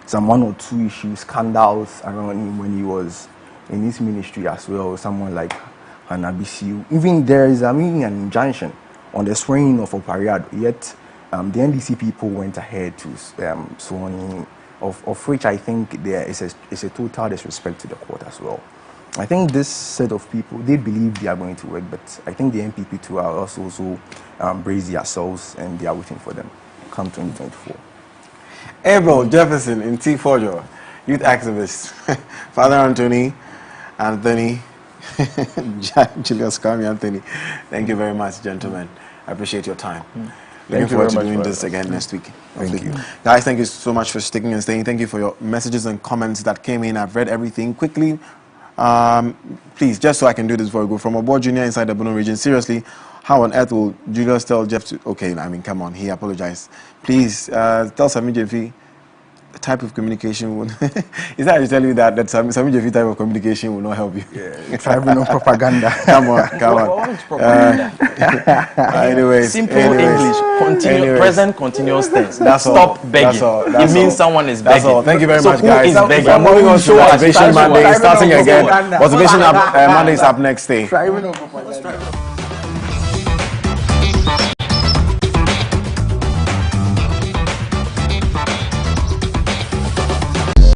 some 1 or 2 issues, scandals around him when he was in his ministry as well. Someone like Hanabisiu. Even there is an injunction on the swearing of Opariado, yet the NDC people went ahead to sworn in, of which I think there is a total disrespect to the court as well. I think this set of people, they believe they are going to work, but I think the NPP too are also brace themselves and they are waiting for them come 2024. Abel Jefferson in T4, youth activist. Father Anthony, Julius Kwame Anthony. Thank you very much, gentlemen. I appreciate your time. Looking forward to doing this again next week. Thank you. Guys, thank you so much for sticking and staying. Thank you for your messages and comments that came in. I've read everything quickly. Please, just so I can do this before we go, from a board junior inside the Bono region, seriously, how on earth will Julius tell Jeff to... Okay, I mean, come on, he apologized. Please, tell Sami Jefi the type of communication will... Is that I tell you that Sami Jefi type of communication will not help you? Yeah, tribunal propaganda. Come on. What is propaganda? Anyways. Simple English. Present continuous tense. That's Stop all. begging. That's it means all. someone is That's begging. all. Thank you very So much, who guys. is begging? We're moving on to Show us. Motivation Monday. Starting again. Propaganda. Motivation Monday is up next day. Tribunal propaganda.